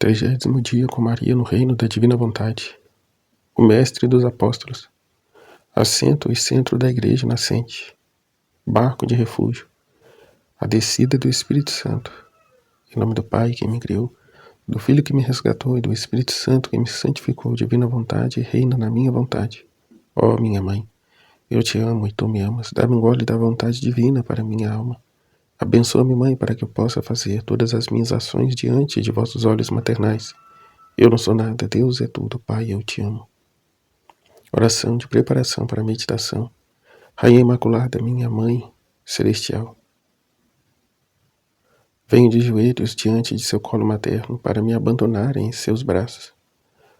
30º dia com Maria no reino da divina vontade. O mestre dos apóstolos. Assento e centro da igreja nascente. Barco de refúgio. A descida do Espírito Santo. Em nome do Pai que me criou, do Filho que me resgatou e do Espírito Santo que me santificou, divina vontade, reina na minha vontade. Ó minha mãe, eu te amo e tu me amas. Dá-me um gole da vontade divina para minha alma. Abençoa-me, mãe, para que eu possa fazer todas as minhas ações diante de vossos olhos maternais. Eu não sou nada, Deus é tudo, Pai, eu te amo. Oração de preparação para a meditação. Rainha Imaculada, minha Mãe Celestial. Venho de joelhos diante de seu colo materno para me abandonar em seus braços,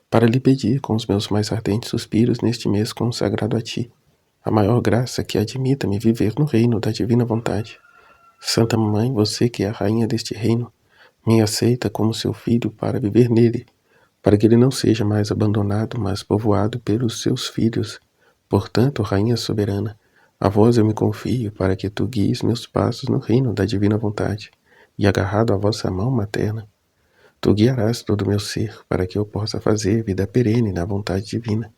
para lhe pedir com os meus mais ardentes suspiros neste mês consagrado a ti, a maior graça que admita-me viver no reino da divina vontade. Santa Mãe, você que é a rainha deste reino, me aceita como seu filho para viver nele, para que ele não seja mais abandonado, mas povoado pelos seus filhos. Portanto, Rainha soberana, a vós eu me confio para que tu guies meus passos no reino da divina vontade, e agarrado à vossa mão materna, tu guiarás todo o meu ser para que eu possa fazer vida perene na vontade divina.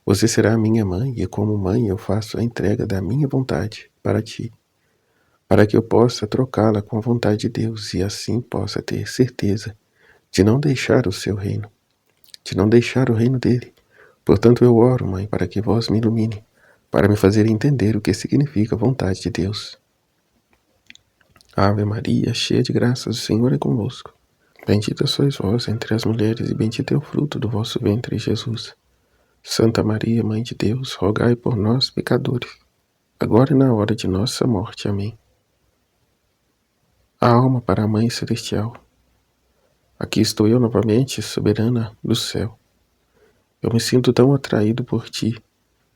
Você será a minha mãe, e como mãe eu faço a entrega da minha vontade para ti, para que eu possa trocá-la com a vontade de Deus e assim possa ter certeza de não deixar o seu reino, de não deixar o reino dele. Portanto eu oro, Mãe, para que vós me ilumine, para me fazer entender o que significa a vontade de Deus. Ave Maria, cheia de graças, o Senhor é convosco. Bendita sois vós entre as mulheres e bendito é o fruto do vosso ventre, Jesus. Santa Maria, Mãe de Deus, rogai por nós, pecadores, agora e na hora de nossa morte. Amém. A alma para a Mãe Celestial. Aqui estou eu novamente, soberana do céu. Eu me sinto tão atraído por ti,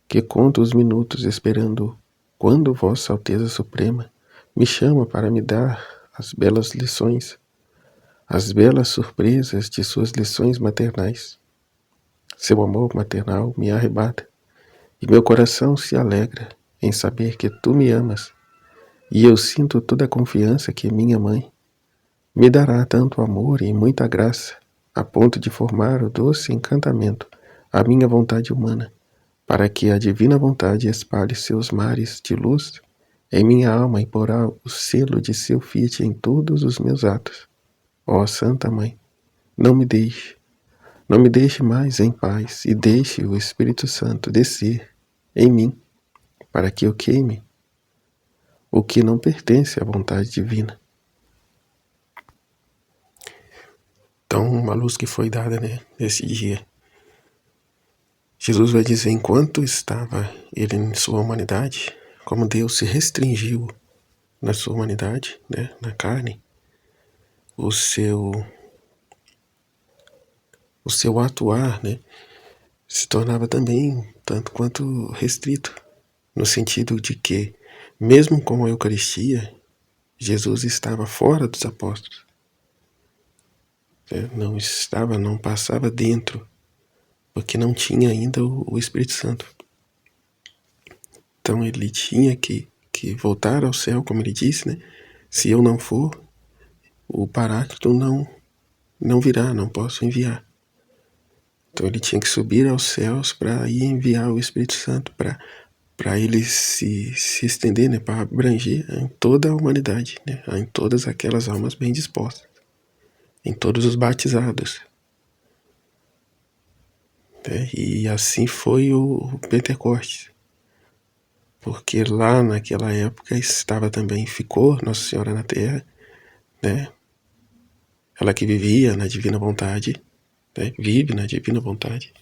que conto os minutos esperando quando Vossa Alteza Suprema me chama para me dar as belas lições, as belas surpresas de suas lições maternais. Seu amor maternal me arrebata, e meu coração se alegra em saber que tu me amas, e eu sinto toda a confiança que minha mãe me dará tanto amor e muita graça, a ponto de formar o doce encantamento à minha vontade humana, para que a divina vontade espalhe seus mares de luz em minha alma e porá o selo de seu fiat em todos os meus atos. Ó Santa Mãe, não me deixe mais em paz e deixe o Espírito Santo descer em mim, para que eu queime o que não pertence à vontade divina. Então, uma luz que foi dada, nesse dia. Jesus vai dizer, enquanto estava ele em sua humanidade, como Deus se restringiu na sua humanidade, na carne, o seu atuar, se tornava também tanto quanto restrito, no sentido de que, mesmo com a Eucaristia, Jesus estava fora dos apóstolos, não passava dentro, porque não tinha ainda o Espírito Santo. Então ele tinha que voltar ao céu, como ele disse, se eu não for, o Paráclito não virá, não posso enviar. Então ele tinha que subir aos céus para ir enviar o Espírito Santo, para ele se estender, para abranger em toda a humanidade, em todas aquelas almas bem dispostas, em todos os batizados. E assim foi o Pentecostes, porque lá naquela época ficou Nossa Senhora na Terra, ela que vivia na divina vontade, vive na divina vontade,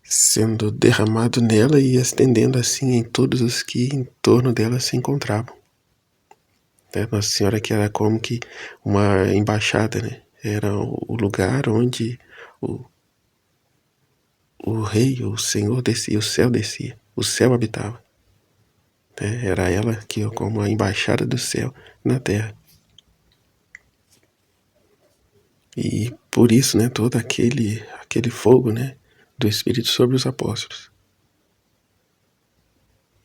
sendo derramado nela e estendendo assim em todos os que em torno dela se encontravam. Nossa Senhora que era como que uma embaixada, era o lugar onde o Rei, o Senhor descia, o céu habitava. Era ela que como a embaixada do céu na terra. E por isso, todo aquele fogo, do Espírito sobre os apóstolos.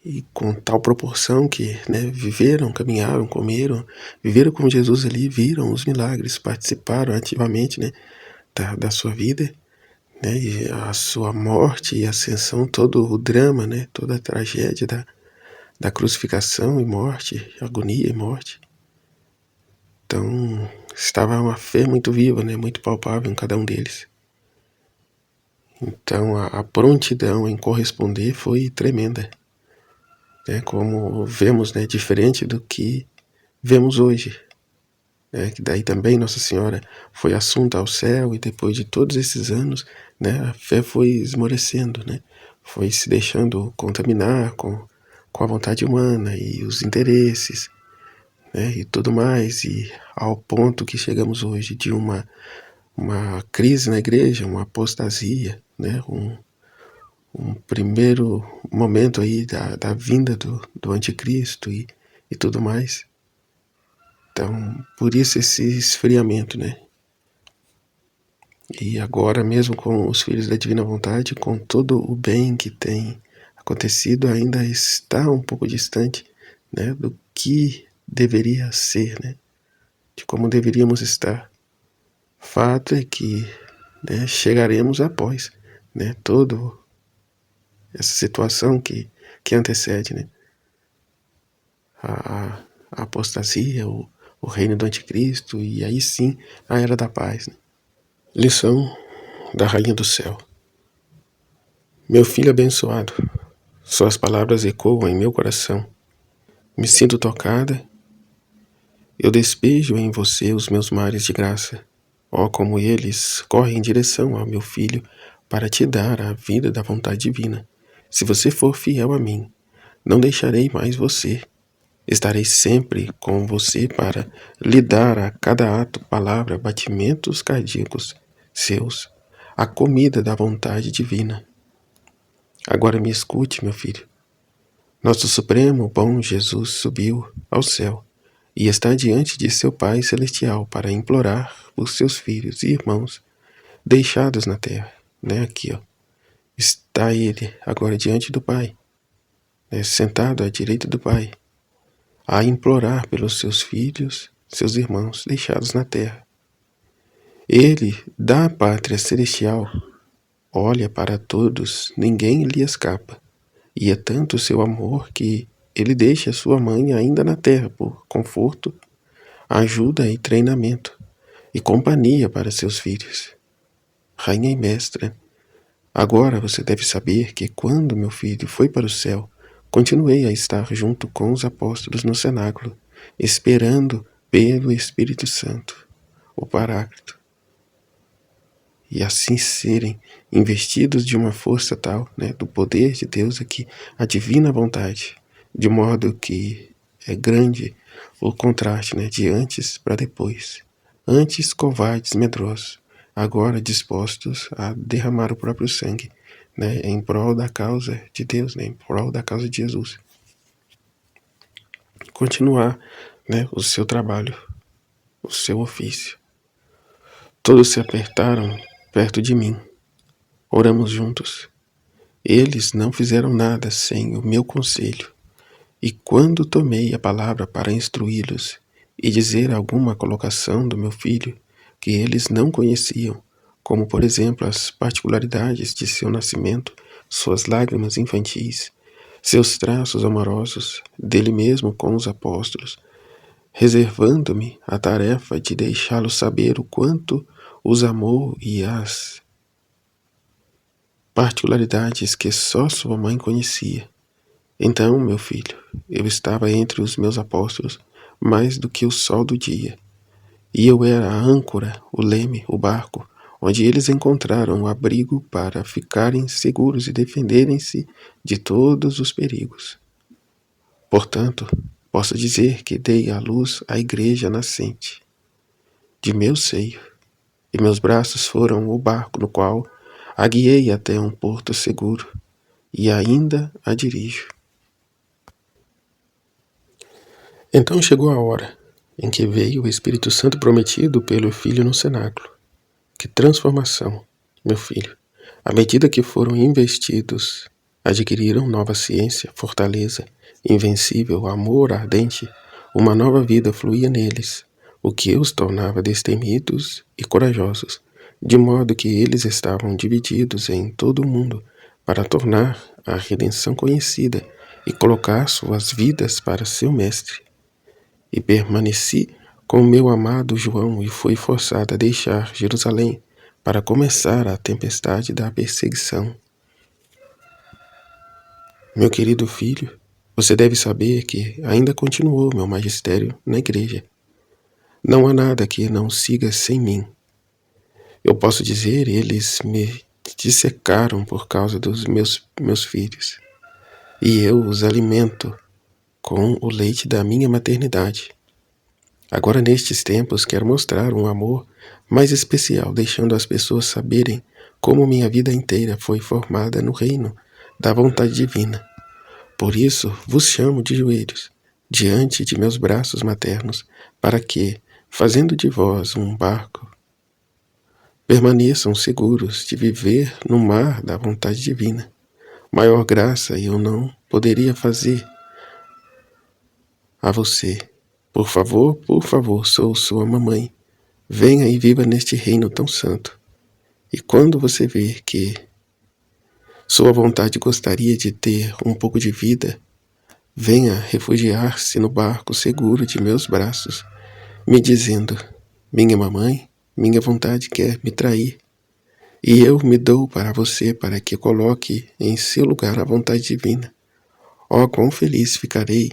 e com tal proporção que, né, viveram, caminharam, comeram, viveram com Jesus ali, viram os milagres, participaram ativamente, né, da sua vida, né, e a sua morte e ascensão, todo o drama, né, toda a tragédia da crucificação e morte, agonia e morte. Então, estava uma fé muito viva, né, muito palpável em cada um deles. Então, a prontidão em corresponder foi tremenda, né, como vemos, né, diferente do que vemos hoje, né, que daí também Nossa Senhora foi assunta ao céu e depois de todos esses anos, né, a fé foi esmorecendo, né, foi se deixando contaminar com a vontade humana e os interesses, né, e tudo mais, e ao ponto que chegamos hoje de uma crise na igreja, uma apostasia, né, um primeiro momento aí da vinda do anticristo e tudo mais. Então, por isso esse esfriamento, né? E agora mesmo com os filhos da Divina Vontade, com todo o bem que tem acontecido, ainda está um pouco distante, né, do que deveria ser, né, de como deveríamos estar. Fato é que, né, chegaremos após, né, toda essa situação que antecede, né, a apostasia, o reino do anticristo, e aí sim a era da paz, né? Lição da Rainha do Céu. Meu filho abençoado, suas palavras ecoam em meu coração. Me sinto tocada. Eu despejo em você os meus mares de graça. Ó, como eles correm em direção ao meu filho para te dar a vida da vontade divina. Se você for fiel a mim, não deixarei mais você. Estarei sempre com você para lhe dar a cada ato, palavra, batimentos cardíacos seus, a comida da vontade divina. Agora me escute, meu filho. Nosso Supremo Bom Jesus subiu ao céu e está diante de seu Pai Celestial para implorar por seus filhos e irmãos deixados na terra. Né? Aqui, ó. Está ele agora diante do Pai, né? Sentado à direita do Pai, a implorar pelos seus filhos, seus irmãos deixados na terra. Ele, da pátria celestial, olha para todos, ninguém lhe escapa. E é tanto o seu amor que ele deixa sua mãe ainda na terra por conforto, ajuda e treinamento, e companhia para seus filhos. Rainha e mestra, agora você deve saber que quando meu filho foi para o céu, continuei a estar junto com os apóstolos no cenáculo, esperando pelo Espírito Santo, o Paráclito, e assim serem investidos de uma força tal, né, do poder de Deus aqui, a divina vontade, de modo que é grande o contraste, né, de antes para depois. Antes covardes, medrosos, agora dispostos a derramar o próprio sangue, né, em prol da causa de Deus, né, em prol da causa de Jesus. Continuar, né, o seu trabalho, o seu ofício. Todos se apertaram perto de mim. Oramos juntos. Eles não fizeram nada sem o meu conselho. E quando tomei a palavra para instruí-los e dizer alguma colocação do meu filho que eles não conheciam, como por exemplo as particularidades de seu nascimento, suas lágrimas infantis, seus traços amorosos, dele mesmo com os apóstolos, reservando-me a tarefa de deixá-los saber o quanto os amou e as particularidades que só sua mãe conhecia. Então, meu filho, eu estava entre os meus apóstolos mais do que o sol do dia, e eu era a âncora, o leme, o barco, onde eles encontraram o abrigo para ficarem seguros e defenderem-se de todos os perigos. Portanto, posso dizer que dei à luz a igreja nascente de meu seio, e meus braços foram o barco no qual a guiei até um porto seguro, e ainda a dirijo. Então chegou a hora em que veio o Espírito Santo prometido pelo Filho no cenáculo. Que transformação, meu filho! À medida que foram investidos Adquiriram nova ciência, fortaleza, invencível, amor ardente. Uma nova vida fluía neles, o que os tornava destemidos e corajosos, de modo que eles estavam divididos em todo o mundo para tornar a redenção conhecida e colocar suas vidas para seu mestre. E permaneci com meu amado João e fui forçado a deixar Jerusalém para começar a tempestade da perseguição. Meu querido filho, você deve saber que ainda continuou meu magistério na igreja. Não há nada que não siga sem mim. Eu posso dizer, eles me dissecaram por causa dos meus filhos, e eu os alimento com o leite da minha maternidade. Agora, nestes tempos, quero mostrar um amor mais especial, deixando as pessoas saberem como minha vida inteira foi formada no reino da vontade divina. Por isso, vos chamo de joelhos, diante de meus braços maternos, para que, fazendo de vós um barco, permaneçam seguros de viver no mar da vontade divina. Maior graça eu não poderia fazer a você. Por favor, sou sua mamãe. Venha e viva neste reino tão santo. E quando você ver que sua vontade gostaria de ter um pouco de vida, venha refugiar-se no barco seguro de meus braços, me dizendo: minha mamãe, minha vontade quer me trair, e eu me dou para você para que coloque em seu lugar a vontade divina. Oh, quão feliz ficarei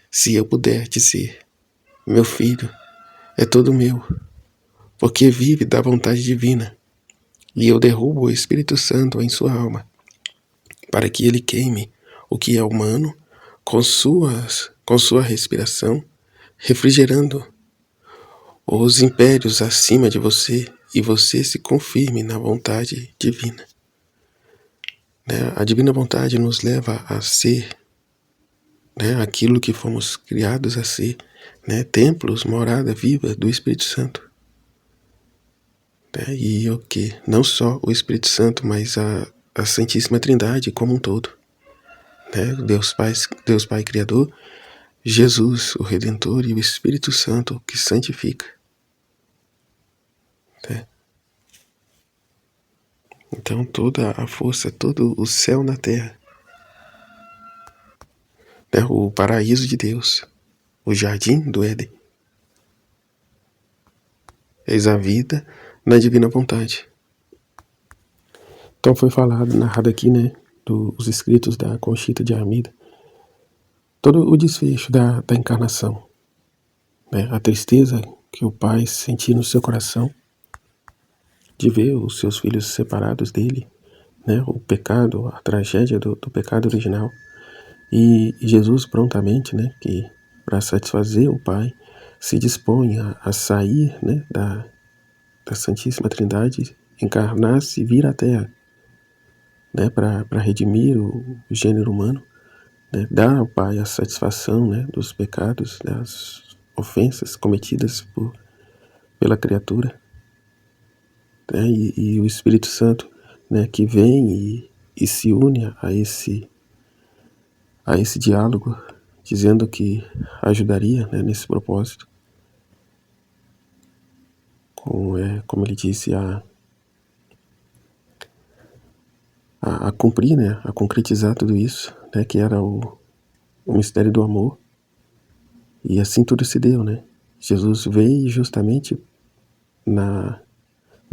se eu puder dizer: meu filho é todo meu, porque vive da vontade divina, e eu derrubo o Espírito Santo em sua alma, para que ele queime o que é humano com sua respiração, refrigerando os impérios acima de você, e você se confirme na vontade divina. A divina vontade nos leva a ser aquilo que fomos criados a ser, templos, morada viva do Espírito Santo. E o que? Não só o Espírito Santo, mas a Santíssima Trindade como um todo. Deus Pai Criador, Jesus, o Redentor, e o Espírito Santo que santifica. Então toda a força, todo o céu na terra, o paraíso de Deus, o jardim do Éden, eis a vida na divina vontade. Então foi narrado aqui, dos escritos da Conchita de Armida, todo o desfecho da encarnação, a tristeza que o pai sentia no seu coração de ver os seus filhos separados dele, o pecado, a tragédia do pecado original, e Jesus prontamente, que para satisfazer o pai, se dispõe a sair, da Santíssima Trindade, encarnar-se e vir à Terra, para redimir o gênero humano, dar ao Pai a satisfação, dos pecados, das ofensas cometidas pela criatura, e o Espírito Santo, que vem e se une a esse diálogo, dizendo que ajudaria, nesse propósito, como ele disse, a cumprir, a concretizar tudo isso, que era o mistério do amor. E assim tudo se deu, Jesus veio justamente na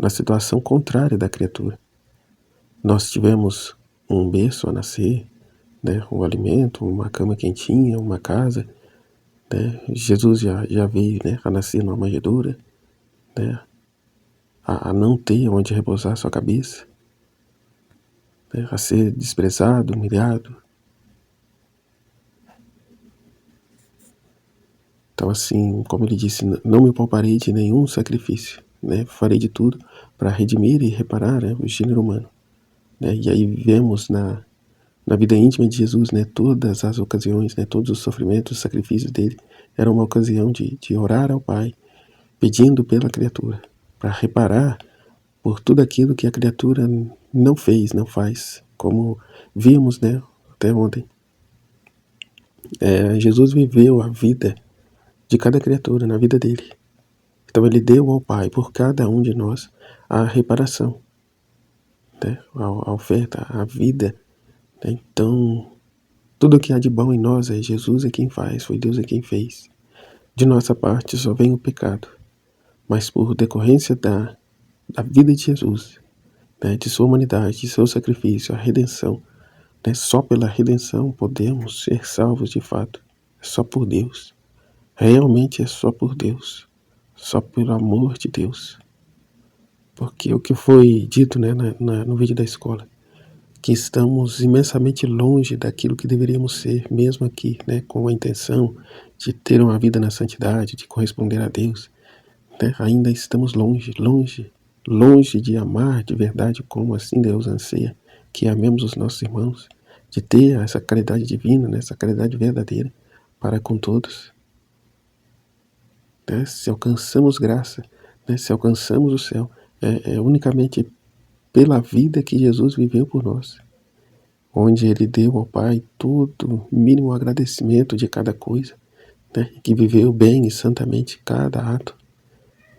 situação contrária da criatura. Nós tivemos um berço a nascer, um alimento, uma cama quentinha, uma casa. Jesus já veio, a nascer numa manjedoura, a não ter onde repousar sua cabeça, a ser desprezado, humilhado. Então, assim, como ele disse, não me pouparei de nenhum sacrifício, farei de tudo para redimir e reparar, o gênero humano. E aí vemos na vida íntima de Jesus, todas as ocasiões, todos os sofrimentos, os sacrifícios dele, era uma ocasião de orar ao Pai, pedindo pela criatura, para reparar por tudo aquilo que a criatura não fez, não faz, Como vimos, né, até ontem, Jesus viveu a vida de cada criatura na vida dele. Então ele deu ao Pai, por cada um de nós, a reparação, né, a oferta, a vida, né? Então, tudo que há de bom em nós é Jesus é quem faz, foi Deus é quem fez. De nossa parte só vem o pecado, mas por decorrência da vida de Jesus, né, de sua humanidade, de seu sacrifício, a redenção, né, só pela redenção podemos ser salvos de fato. É só por Deus. Realmente é só por Deus. Só pelo amor de Deus. Porque o que foi dito, né, no vídeo da escola, que estamos imensamente longe daquilo que deveríamos ser, mesmo aqui, né, com a intenção de ter uma vida na santidade, de corresponder a Deus, né, ainda estamos longe, longe, longe de amar de verdade como assim Deus anseia, que amemos os nossos irmãos, de ter essa caridade divina, né, essa caridade verdadeira para com todos. Né, se alcançamos graça, né, se alcançamos o céu, é unicamente pela vida que Jesus viveu por nós, onde ele deu ao Pai todo o mínimo agradecimento de cada coisa, né, que viveu bem e santamente cada ato,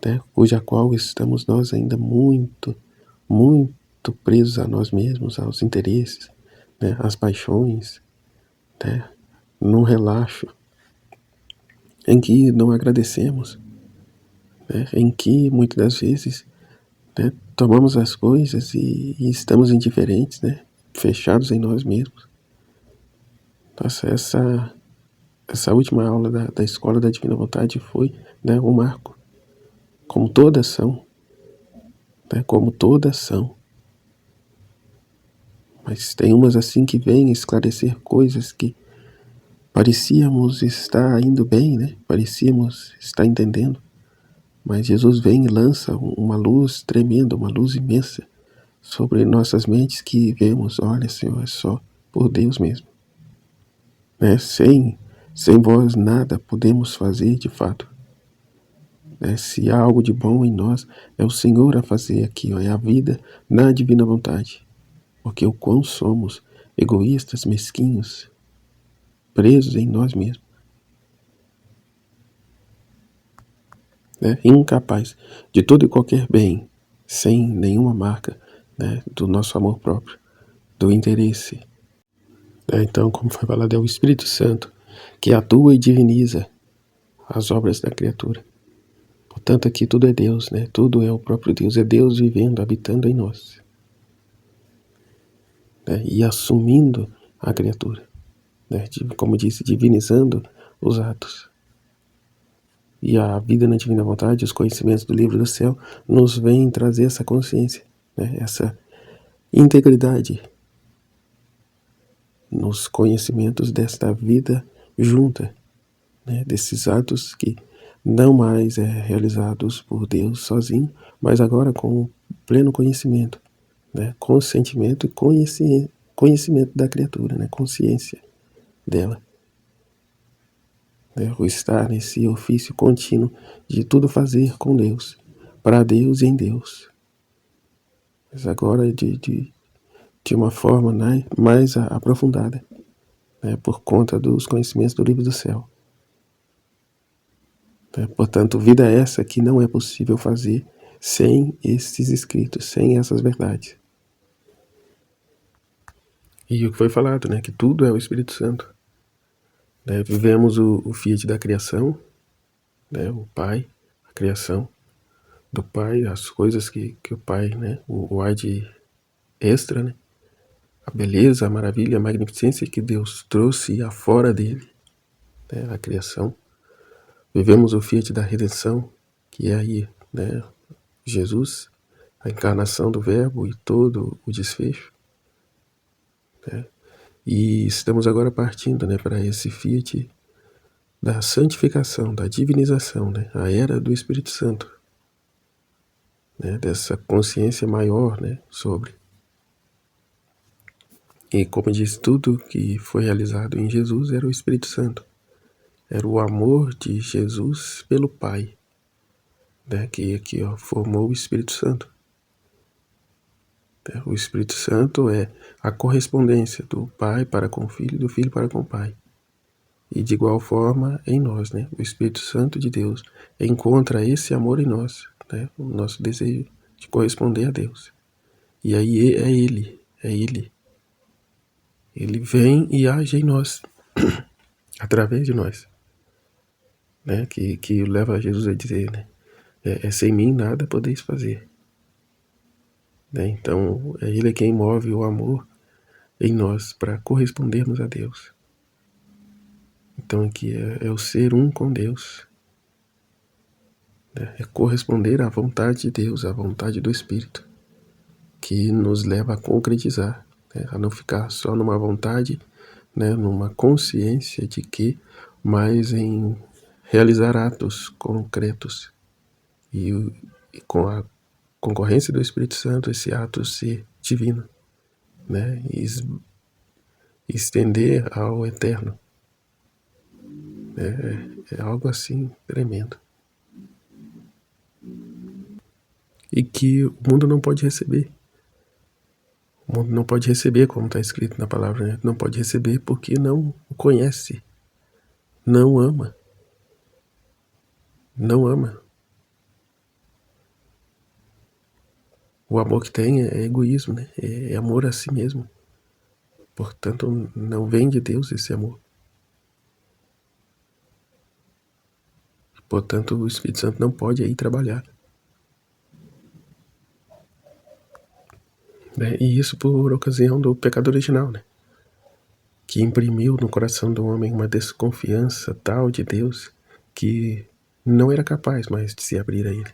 né, cuja qual estamos nós ainda muito, muito presos a nós mesmos, aos interesses, né, às paixões, né, num relaxo em que não agradecemos, né, em que muitas das vezes, né, tomamos as coisas e estamos indiferentes, né, fechados em nós mesmos. Nossa, essa última aula da Escola da Divina Vontade foi, né, um marco, como todas são, né, como todas são. Mas tem umas assim que vêm esclarecer coisas que parecíamos estar indo bem, né? Parecíamos estar entendendo. Mas Jesus vem e lança uma luz tremenda, uma luz imensa sobre nossas mentes que vemos, olha, Senhor, é só por Deus mesmo. Né? Sem vós nada podemos fazer de fato. Né? Se há algo de bom em nós, é o Senhor a fazer aqui, ó, é a vida na divina vontade. Porque o quão somos egoístas, mesquinhos, presos em nós mesmos, né? Incapaz de todo e qualquer bem, sem nenhuma marca, né, do nosso amor próprio, do interesse. Então, como foi falado, é o Espírito Santo que atua e diviniza as obras da criatura. Portanto, aqui tudo é Deus, né? Tudo é o próprio Deus, é Deus vivendo, habitando em nós, né? E assumindo a criatura, né? Como disse, divinizando os atos. E a vida na divina vontade, os conhecimentos do livro do céu, nos vêm trazer essa consciência, né? Essa integridade nos conhecimentos desta vida junta, né? Desses atos que não mais é realizados por Deus sozinho, mas agora com pleno conhecimento, né? Consentimento e conhecimento da criatura, né? Consciência dela. Né? O estar nesse ofício contínuo de tudo fazer com Deus, para Deus e em Deus. Mas agora de uma forma, né, mais aprofundada, né, por conta dos conhecimentos do livro do céu. Portanto, vida é essa que não é possível fazer sem esses escritos, sem essas verdades. E o que foi falado, né, que tudo é o Espírito Santo. Né, vivemos o fiat da criação, né, o Pai, a criação do Pai, as coisas que o Pai, né, o ad extra, né, a beleza, a maravilha, a magnificência que Deus trouxe afora dele, né, a criação. Vivemos o fiat da redenção, que é aí, né, Jesus, a encarnação do Verbo e todo o desfecho, né? E estamos agora partindo, né, para esse fiat da santificação, da divinização, né, a era do Espírito Santo, né, dessa consciência maior, né, sobre. E como diz, tudo que foi realizado em Jesus era o Espírito Santo, era o amor de Jesus pelo Pai, né, que ó, formou o Espírito Santo. O Espírito Santo é a correspondência do Pai para com o Filho e do Filho para com o Pai. E de igual forma em nós, né? O Espírito Santo de Deus encontra esse amor em nós, né? O nosso desejo de corresponder a Deus. E aí é Ele. Ele vem e age em nós, através de nós, né? Que leva Jesus a dizer, né? Sem mim nada podeis fazer. Né? Então, Ele quem move o amor em nós para correspondermos a Deus. Então, aqui é o ser um com Deus. Né? É corresponder à vontade de Deus, à vontade do Espírito, que nos leva a concretizar, né? A não ficar só numa vontade, né? Numa consciência de que, mas em realizar atos concretos. E com a concorrência do Espírito Santo, esse ato ser divino, né? E estender ao eterno. É algo assim tremendo. E que o mundo não pode receber. O mundo não pode receber, como está escrito na palavra, né? Não pode receber porque não o conhece, não ama. Não ama. O amor que tem é egoísmo, né? É amor a si mesmo. Portanto, não vem de Deus esse amor. Portanto, o Espírito Santo não pode aí trabalhar. Né? E isso por ocasião do pecado original, né? Que imprimiu no coração do homem uma desconfiança tal de Deus que não era capaz mais de se abrir a Ele.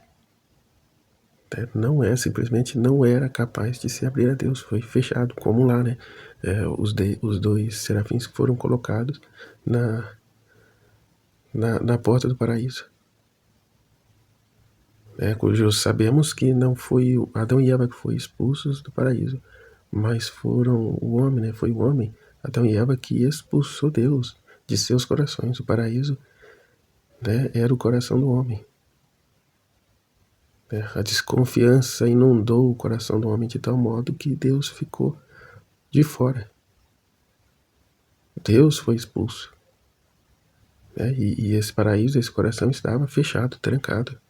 Simplesmente não era capaz de se abrir a Deus, foi fechado, como lá, né? Os dois serafins que foram colocados na porta do paraíso. Cujos sabemos que não foi Adão e Eva que foram expulsos do paraíso, mas foram o homem, né? Foi o homem, Adão e Eva, que expulsou Deus de seus corações. O paraíso, né, era o coração do homem. A desconfiança inundou o coração do homem de tal modo que Deus ficou de fora. Deus foi expulso. E esse paraíso, esse coração estava fechado, trancado.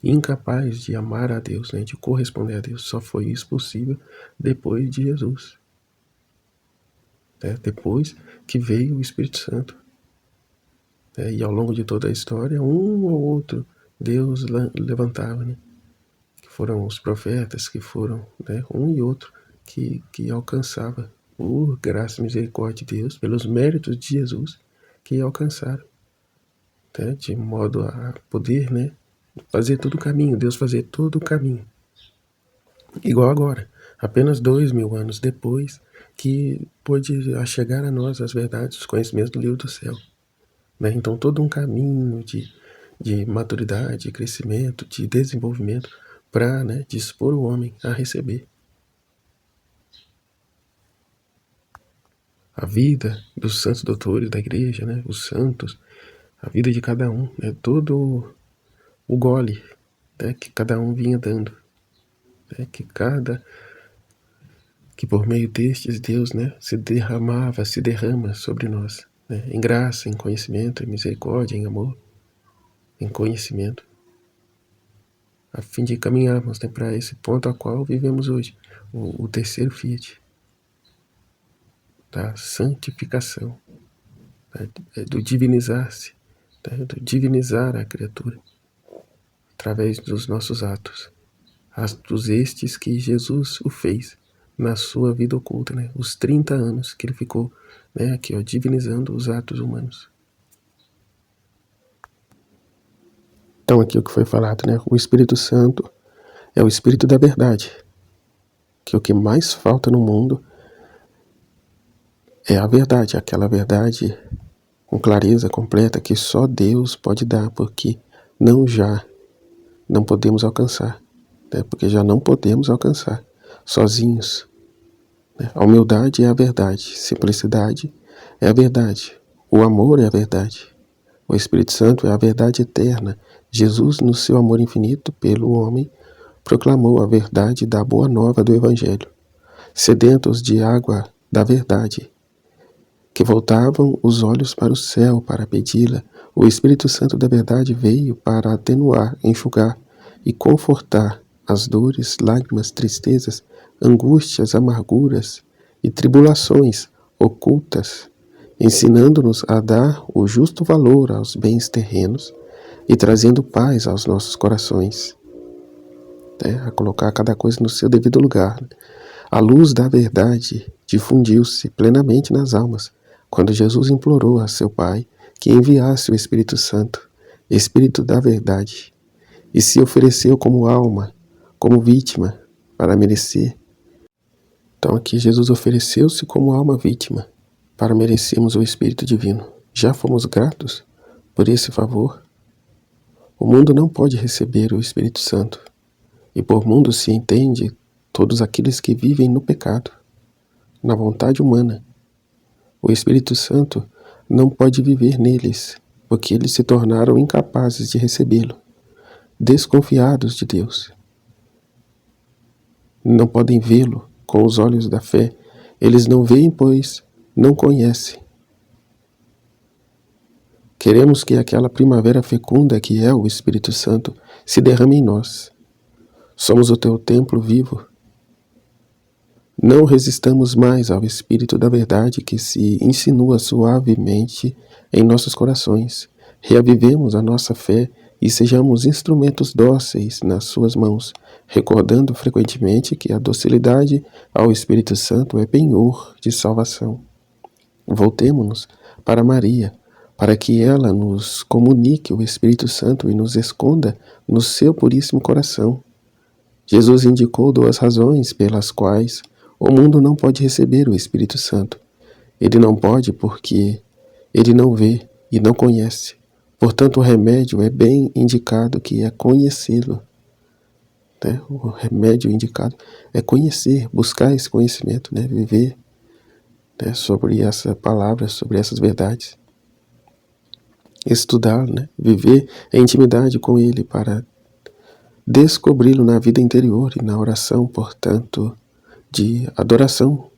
Incapaz de amar a Deus, né, de corresponder a Deus. Só foi isso possível depois de Jesus. Depois que veio o Espírito Santo. E ao longo de toda a história, um ou outro Deus levantava, né? Que foram os profetas, que foram, né, um e outro que alcançava, por graça e misericórdia de Deus, pelos méritos de Jesus, que alcançaram, né, de modo a poder, né, fazer todo o caminho, Deus fazer todo o caminho. Igual agora, apenas 2000 anos depois, que pôde chegar a nós as verdades, os conhecimentos do livro do céu. Né? Então todo um caminho de maturidade, de crescimento, de desenvolvimento, para, né, dispor o homem a receber a vida dos santos doutores da igreja, né, os santos, a vida de cada um, né, todo o gole, né, que cada um vinha dando, né, que por meio destes Deus, né, se derrama sobre nós, né, em graça, em conhecimento, em misericórdia, em amor, em conhecimento, a fim de caminharmos, né, para esse ponto a qual vivemos hoje, o terceiro Fiat, da santificação, né, do divinizar-se, né, do divinizar a criatura, através dos nossos atos. Atos estes que Jesus o fez na sua vida oculta, né, os 30 anos que ele ficou, né, aqui, ó, divinizando os atos humanos. Então aqui o que foi falado, né, o Espírito Santo é o Espírito da verdade, que o que mais falta no mundo é a verdade, aquela verdade com clareza completa que só Deus pode dar, porque não podemos alcançar, né, porque já não podemos alcançar sozinhos. A humildade é a verdade, simplicidade é a verdade, o amor é a verdade, o Espírito Santo é a verdade eterna, Jesus no seu amor infinito pelo homem proclamou a verdade da boa nova do Evangelho, sedentos de água da verdade, que voltavam os olhos para o céu para pedi-la. O Espírito Santo da verdade veio para atenuar, enxugar e confortar as dores, lágrimas, tristezas, angústias, amarguras e tribulações ocultas, ensinando-nos a dar o justo valor aos bens terrenos e trazendo paz aos nossos corações, a colocar cada coisa no seu devido lugar. A luz da verdade difundiu-se plenamente nas almas, quando Jesus implorou a seu Pai que enviasse o Espírito Santo, Espírito da verdade, e se ofereceu como alma, como vítima, para merecer. Então aqui Jesus ofereceu-se como alma vítima, para merecermos o Espírito Divino. Já fomos gratos por esse favor? O mundo não pode receber o Espírito Santo, e por mundo se entende todos aqueles que vivem no pecado, na vontade humana. O Espírito Santo não pode viver neles, porque eles se tornaram incapazes de recebê-lo, desconfiados de Deus. Não podem vê-lo com os olhos da fé. Eles não veem, pois não conhecem. Queremos que aquela primavera fecunda que é o Espírito Santo se derrame em nós. Somos o teu templo vivo. Não resistamos mais ao Espírito da verdade que se insinua suavemente em nossos corações. Reavivemos a nossa fé e sejamos instrumentos dóceis nas suas mãos, recordando frequentemente que a docilidade ao Espírito Santo é penhor de salvação. Voltemo-nos para Maria, para que ela nos comunique o Espírito Santo e nos esconda no seu puríssimo coração. Jesus indicou 2 razões pelas quais o mundo não pode receber o Espírito Santo. Ele não pode porque ele não vê e não conhece. Portanto, o remédio é bem indicado, que é conhecê-lo. O remédio indicado é conhecer, buscar esse conhecimento, viver sobre essa palavra, sobre essas verdades. Estudar, viver em intimidade com ele para descobri-lo na vida interior e na oração, portanto, de adoração.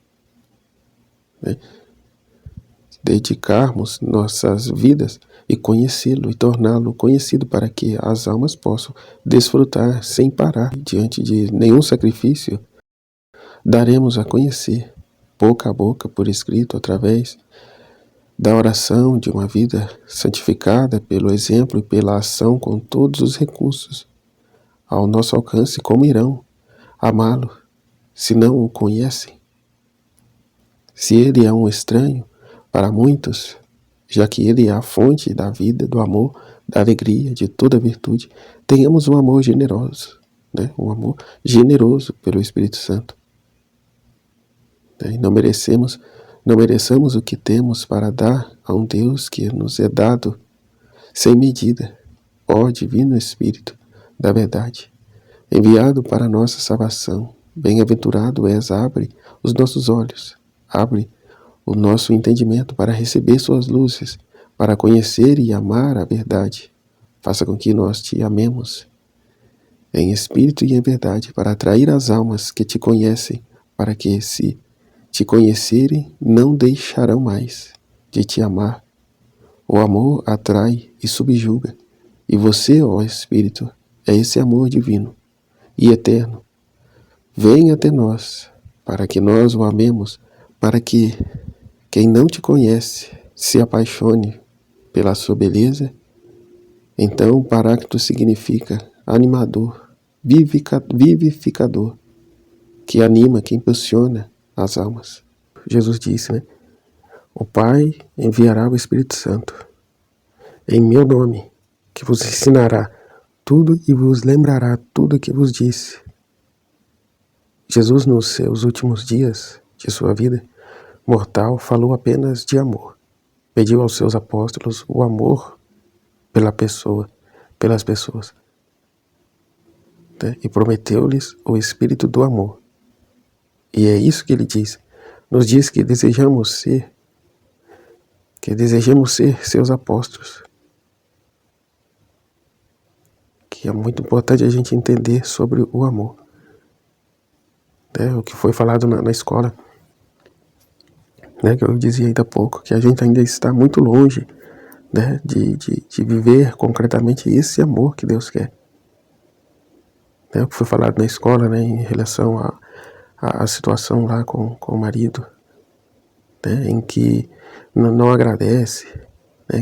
Dedicarmos nossas vidas e conhecê-lo e torná-lo conhecido para que as almas possam desfrutar sem parar. Diante de nenhum sacrifício, daremos a conhecer, boca a boca, por escrito, através da oração de uma vida santificada pelo exemplo e pela ação com todos os recursos ao nosso alcance. Como irão amá-lo se não o conhecem? Se ele é um estranho para muitos, já que ele é a fonte da vida, do amor, da alegria, de toda virtude, tenhamos um amor generoso, um amor generoso pelo Espírito Santo. E não mereçamos o que temos para dar a um Deus que nos é dado sem medida, ó Divino Espírito da verdade, enviado para a nossa salvação. Bem-aventurado és, abre os nossos olhos, abre o nosso entendimento para receber suas luzes, para conhecer e amar a verdade. Faça com que nós te amemos em espírito e em verdade, para atrair as almas que te conhecem, para que, se te conhecerem, não deixarão mais de te amar. O amor atrai e subjuga, e você, ó Espírito, é esse amor divino e eterno. Venha até nós, para que nós o amemos, para que quem não te conhece se apaixone pela sua beleza. Então, Paráclito significa animador, vivificador, que anima, que impulsiona as almas. Jesus disse, o Pai enviará o Espírito Santo em meu nome, que vos ensinará tudo e vos lembrará tudo que vos disse. Jesus, nos seus últimos dias de sua vida mortal, falou apenas de amor. Pediu aos seus apóstolos o amor pelas pessoas, e prometeu-lhes o Espírito do amor. E é isso que ele diz. Nos diz que desejamos ser seus apóstolos, que que é muito importante a gente entender sobre o amor. O que foi falado na escola, que eu dizia ainda há pouco, que a gente ainda está muito longe, de viver concretamente esse amor que Deus quer. O que foi falado na escola, em relação à situação lá com o marido, em que não agradece,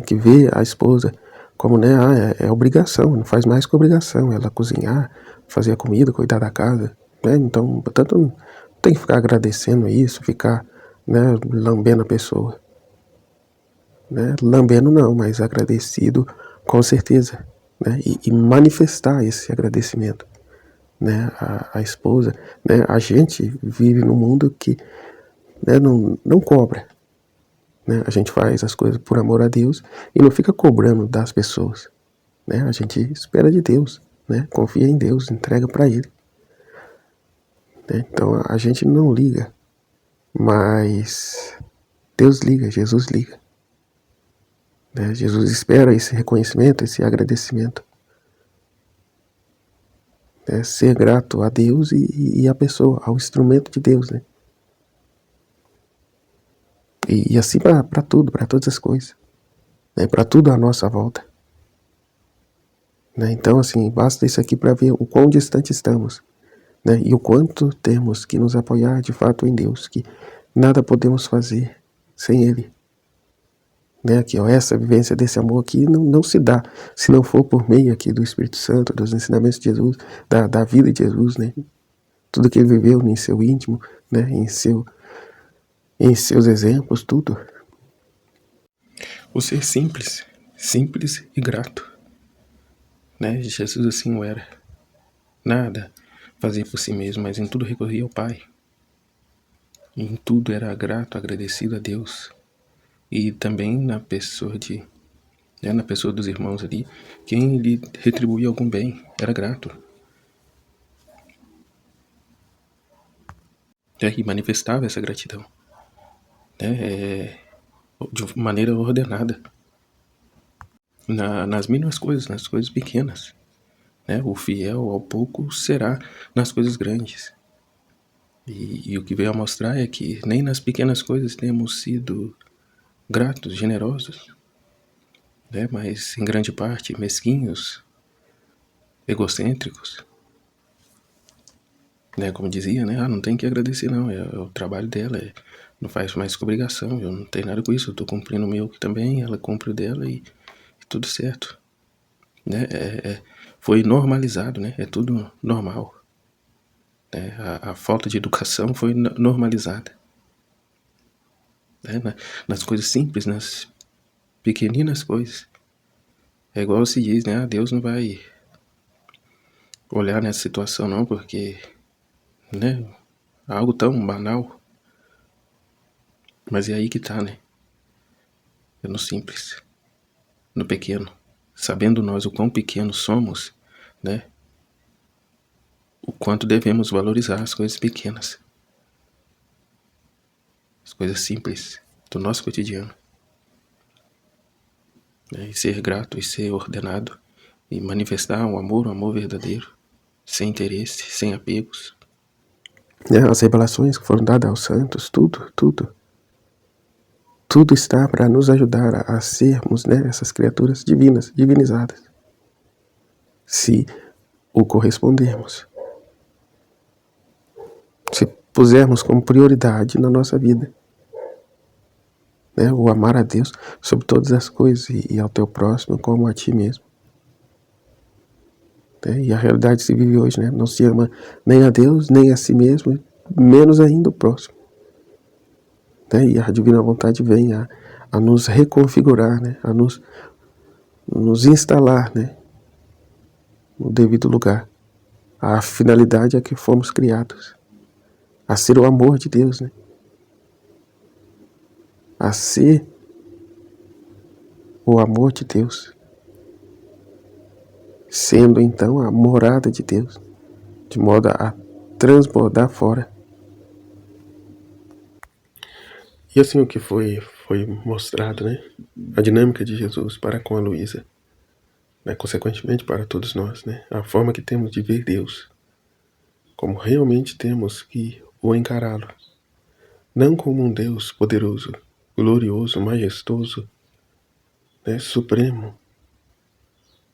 que vê a esposa como é obrigação, não faz mais que obrigação, ela cozinhar, fazer a comida, cuidar da casa, então, portanto, não tem que ficar agradecendo isso, ficar lambendo a pessoa, lambendo não, mas agradecido com certeza, e manifestar esse agradecimento, a esposa, a gente vive num mundo que não cobra, a gente faz as coisas por amor a Deus e não fica cobrando das pessoas, a gente espera de Deus, confia em Deus, entrega para Ele, então a gente não liga, mas Deus liga, Jesus liga, Jesus espera esse reconhecimento, esse agradecimento, ser grato a Deus e a pessoa, ao instrumento de Deus, e assim para tudo, para todas as coisas, para tudo à nossa volta. Então, assim, basta isso aqui para ver o quão distante estamos, e o quanto temos que nos apoiar de fato em Deus, que nada podemos fazer sem Ele. Aqui, essa vivência desse amor aqui não se dá se não for por meio aqui do Espírito Santo, dos ensinamentos de Jesus, da vida de Jesus, tudo que Ele viveu em seu íntimo, em seus exemplos, tudo. O ser simples e grato, Jesus assim o era. Nada fazia por si mesmo, mas em tudo recorria ao Pai. Em tudo era grato, agradecido a Deus. E também na pessoa dos irmãos ali, quem lhe retribuía algum bem, era grato. E manifestava essa gratidão, de maneira ordenada, nas mínimas coisas, nas coisas pequenas. O fiel ao pouco será nas coisas grandes. E o que veio a mostrar é que nem nas pequenas coisas temos sido gratos, generosos, mas em grande parte mesquinhos, egocêntricos. Como dizia, não tem que agradecer não, é o trabalho dela, não faz mais que obrigação, eu não tenho nada com isso, eu tô cumprindo o meu também, ela cumpre o dela e tudo certo. Foi normalizado, é tudo normal. A falta de educação foi normalizada. Nas coisas simples, nas pequeninas coisas. É igual se diz, Deus não vai olhar nessa situação não, porque algo tão banal. Mas é aí que tá, É no simples, no pequeno. Sabendo nós o quão pequenos somos, o quanto devemos valorizar as coisas pequenas. As coisas simples do nosso cotidiano. E ser grato, e ser ordenado, e manifestar um amor verdadeiro, sem interesse, sem apegos. As revelações que foram dadas aos santos, tudo está para nos ajudar a sermos essas criaturas divinas, divinizadas, se o correspondermos, se pusermos como prioridade na nossa vida, o amar a Deus sobre todas as coisas e ao teu próximo como a ti mesmo. E a realidade se vive hoje, não se ama nem a Deus, nem a si mesmo, menos ainda o próximo. E a divina vontade vem a nos reconfigurar, a nos instalar, no devido lugar. A finalidade a que fomos criados, a ser o amor de Deus, a ser o amor de Deus, sendo então a morada de Deus, de modo a transbordar fora. E assim o que foi mostrado, a dinâmica de Jesus para com a Luísa, né, consequentemente para todos nós, né, a forma que temos de ver Deus, como realmente temos que o encará-lo, não como um Deus poderoso, glorioso, majestoso, né, supremo,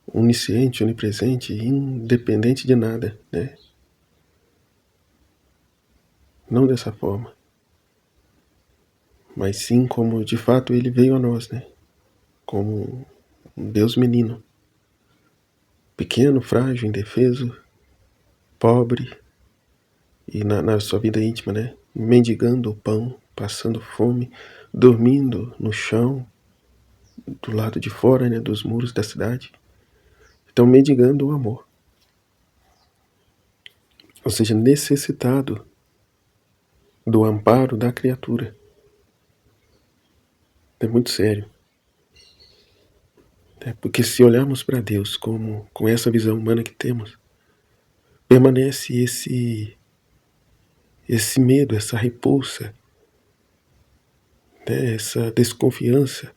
onisciente, onipresente, independente de nada, né? Não dessa forma, mas sim como de fato ele veio a nós, né? Como um Deus menino, pequeno, frágil, indefeso, pobre e na sua vida íntima, né? Mendigando o pão, passando fome, dormindo no chão, do lado de fora, né? Dos muros da cidade. Então, mendigando o amor. Ou seja, necessitado do amparo da criatura. É muito sério. Porque se olharmos para Deus com essa visão humana que temos, permanece esse medo, essa repulsa, né, essa desconfiança,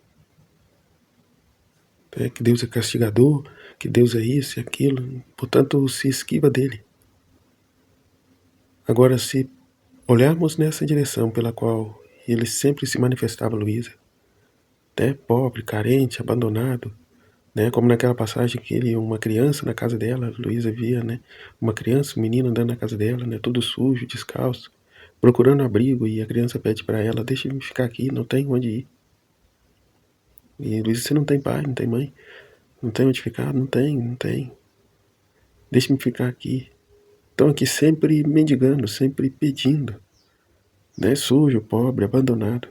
né, que Deus é castigador, que Deus é isso e aquilo, portanto se esquiva dele. Agora, se olharmos nessa direção pela qual ele sempre se manifestava, Luísa, né, pobre, carente, abandonado, né, como naquela passagem que ele, uma criança na casa dela, Luísa via, né, uma criança, um menino andando na casa dela, né, todo sujo, descalço, procurando abrigo, e a criança pede para ela: deixa-me ficar aqui, não tem onde ir. E Luísa: você não tem pai, não tem mãe, não tem onde ficar? Não tem, não tem. Deixa-me ficar aqui. Então aqui sempre mendigando, sempre pedindo, né, sujo, pobre, abandonado.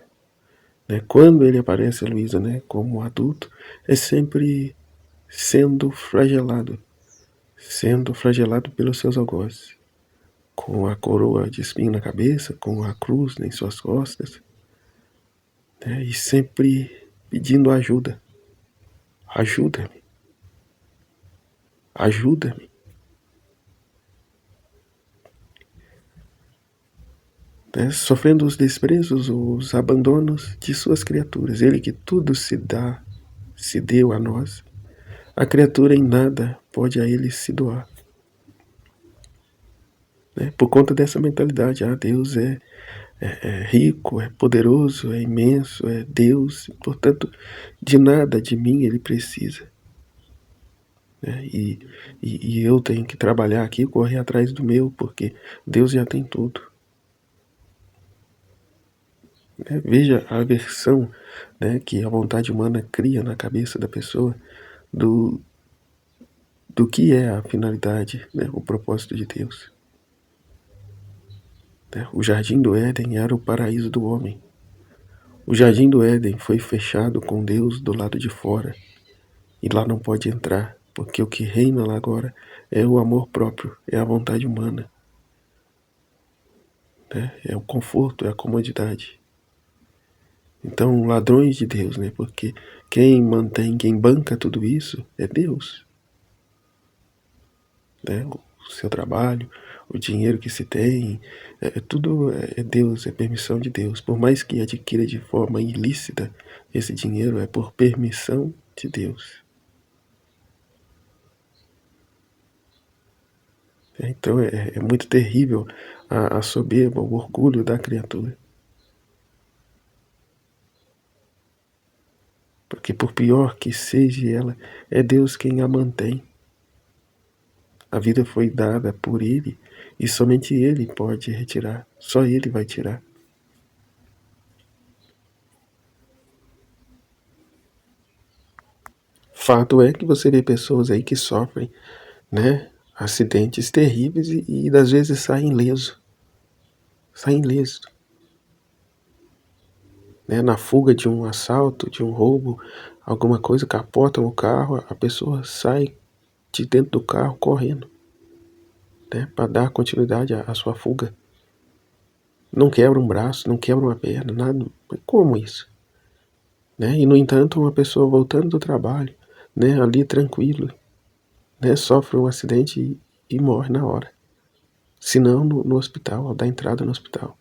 Né? Quando ele aparece, Luísa, né, como adulto, é sempre sendo flagelado pelos seus algozes, com a coroa de espinho na cabeça, com a cruz em suas costas, né, e sempre pedindo ajuda. Ajuda-me, ajuda-me. Né, sofrendo os desprezos, os abandonos de suas criaturas. Ele que tudo se deu a nós, a criatura em nada pode a ele se doar. Né, por conta dessa mentalidade: Deus é rico, é poderoso, é imenso, é Deus, portanto, de nada de mim ele precisa. Né, e eu tenho que trabalhar aqui, correr atrás do meu, porque Deus já tem tudo. Veja a aversão, né, que a vontade humana cria na cabeça da pessoa do que é a finalidade, né, o propósito de Deus. Né, o Jardim do Éden era o paraíso do homem. O Jardim do Éden foi fechado com Deus do lado de fora, e lá não pode entrar, porque o que reina lá agora é o amor próprio, é a vontade humana, né, é o conforto, é a comodidade. Então, ladrões de Deus, né? Porque quem mantém, quem banca tudo isso é Deus. Né? O seu trabalho, o dinheiro que se tem, tudo é Deus, é permissão de Deus. Por mais que adquira de forma ilícita esse dinheiro, é por permissão de Deus. Então é muito terrível a soberba, o orgulho da criatura. Porque por pior que seja ela, é Deus quem a mantém. A vida foi dada por Ele e somente Ele pode retirar. Só Ele vai tirar. Fato é que você vê pessoas aí que sofrem, né, acidentes terríveis e das vezes saem ileso. Saem ileso. Né, na fuga de um assalto, de um roubo, alguma coisa, capotam o carro, a pessoa sai de dentro do carro correndo, né, para dar continuidade à sua fuga. Não quebra um braço, não quebra uma perna, nada. Como isso? Né? E no entanto, uma pessoa voltando do trabalho, né, ali tranquilo, né, sofre um acidente e morre na hora. Se não, no hospital, ao dar entrada no hospital.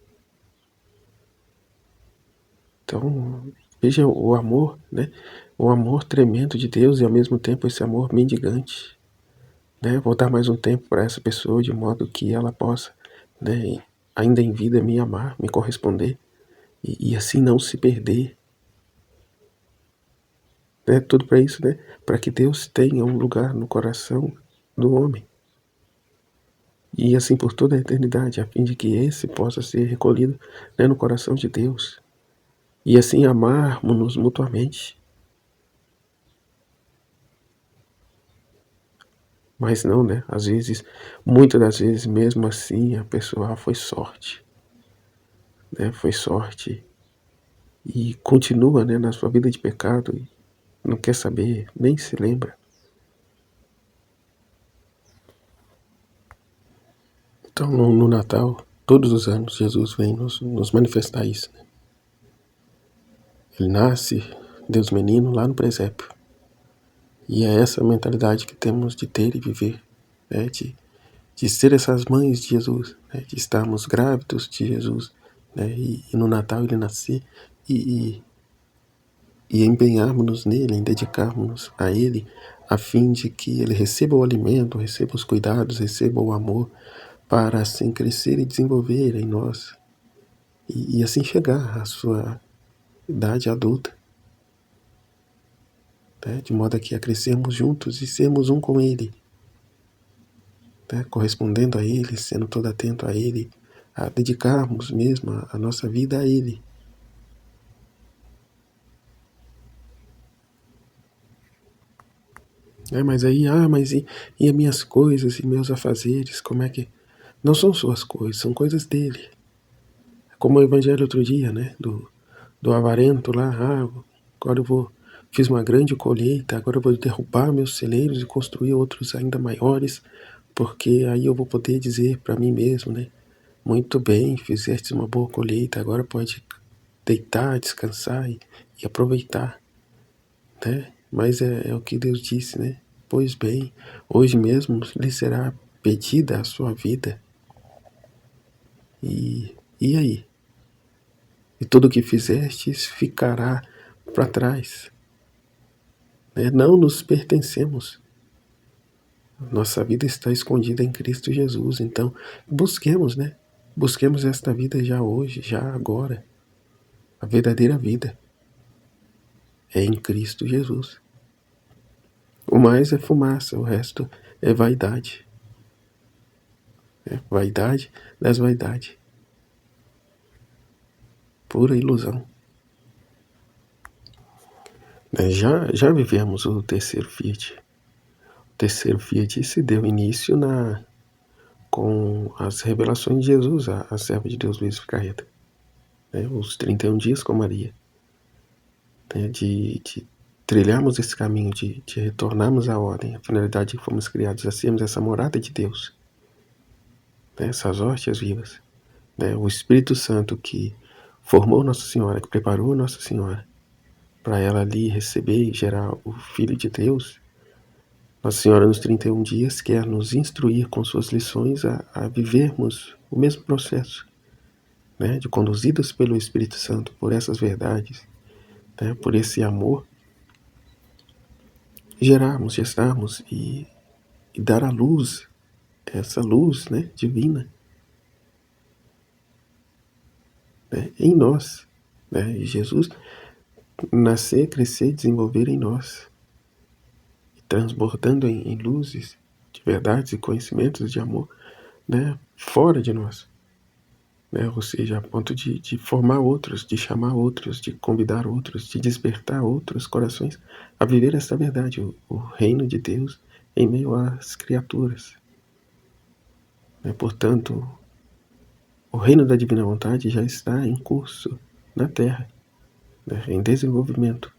Então, veja o amor, né, o amor tremendo de Deus e ao mesmo tempo esse amor mendigante, né? Vou dar mais um tempo para essa pessoa de modo que ela possa, né, ainda em vida me amar, me corresponder e assim não se perder, né? Tudo para isso, né? Para que Deus tenha um lugar no coração do homem e assim por toda a eternidade, a fim de que esse possa ser recolhido, né, no coração de Deus e assim amarmos-nos mutuamente. Mas não, né? Às vezes, muitas das vezes, mesmo assim, a pessoa foi sorte, né? Foi sorte e continua, né, na sua vida de pecado e não quer saber, nem se lembra. Então, no Natal, todos os anos, Jesus vem nos manifestar isso, né? Ele nasce, Deus menino, lá no presépio. E é essa mentalidade que temos de ter e viver, né? De ser essas mães de Jesus, né? De estarmos grávidos de Jesus, né? E no Natal ele nascer e, e empenharmos-nos nele, em dedicarmos-nos a ele, a fim de que ele receba o alimento, receba os cuidados, receba o amor, para assim crescer e desenvolver em nós, e assim chegar à sua idade adulta, né? De modo a que a crescermos juntos e sermos um com ele, né? Correspondendo a ele, sendo todo atento a ele, a dedicarmos mesmo a nossa vida a ele. Mas aí, mas e as minhas coisas e meus afazeres, como é que... Não são suas coisas, são coisas dele. Como o evangelho outro dia, né? Do avarento lá, agora eu vou... Fiz uma grande colheita, agora eu vou derrubar meus celeiros e construir outros ainda maiores, porque aí eu vou poder dizer para mim mesmo, né? Muito bem, fizeste uma boa colheita, agora pode deitar, descansar e aproveitar, né? Mas é o que Deus disse, né? Pois bem, hoje mesmo lhe será pedida a sua vida. E aí? E tudo o que fizestes ficará para trás, né? Não nos pertencemos. Nossa vida está escondida em Cristo Jesus. Então, busquemos, né? Busquemos esta vida já hoje, já agora. A verdadeira vida é em Cristo Jesus. O mais é fumaça, o resto é vaidade. É vaidade das vaidades. Pura ilusão. Já vivemos o terceiro Fiat. O terceiro Fiat se deu início com as revelações de Jesus, a serva de Deus Luiz Carreta. Né? Os 31 dias com Maria. Né? De trilharmos esse caminho, de retornarmos à ordem, a finalidade que fomos criados a sermos essa morada de Deus. Né? Essas hóstias vivas. Né? O Espírito Santo que formou Nossa Senhora, que preparou Nossa Senhora, para ela ali receber e gerar o Filho de Deus. Nossa Senhora nos 31 dias quer nos instruir com suas lições a vivermos o mesmo processo, né? De conduzidas pelo Espírito Santo por essas verdades, né? Por esse amor, gerarmos, gestarmos e dar à luz, essa luz, né, divina, né, em nós, né? E Jesus nascer, crescer, desenvolver em nós, transbordando em luzes de verdades e conhecimentos de amor, né, fora de nós, né, ou seja, a ponto de formar outros, de chamar outros, de convidar outros, de despertar outros corações a viver essa verdade, o reino de Deus em meio às criaturas. Né, portanto, o reino da divina vontade já está em curso na Terra, né, em desenvolvimento,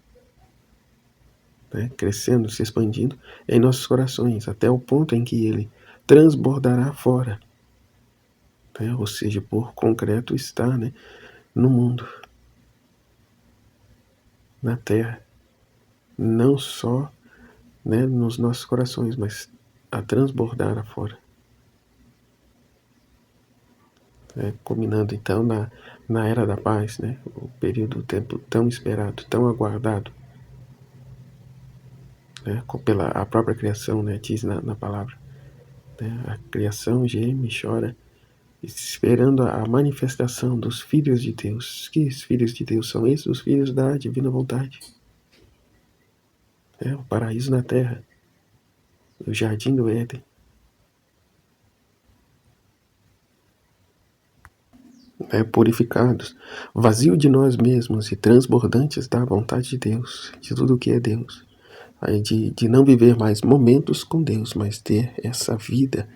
né, crescendo, se expandindo em nossos corações, até o ponto em que ele transbordará fora, né, ou seja, por concreto está, né, no mundo, na Terra, não só, né, nos nossos corações, mas a transbordar afora. Culminando então na Era da Paz, né, o período, o tempo tão esperado, tão aguardado, né, pela a própria criação, né, diz na palavra. Né, a criação geme e chora, esperando a manifestação dos filhos de Deus. Que filhos de Deus são esses? Os filhos da divina vontade. O paraíso na terra, o jardim do Éden. Purificados, vazio de nós mesmos e transbordantes da vontade de Deus, de tudo que é Deus. De não viver mais momentos com Deus, mas ter essa vida,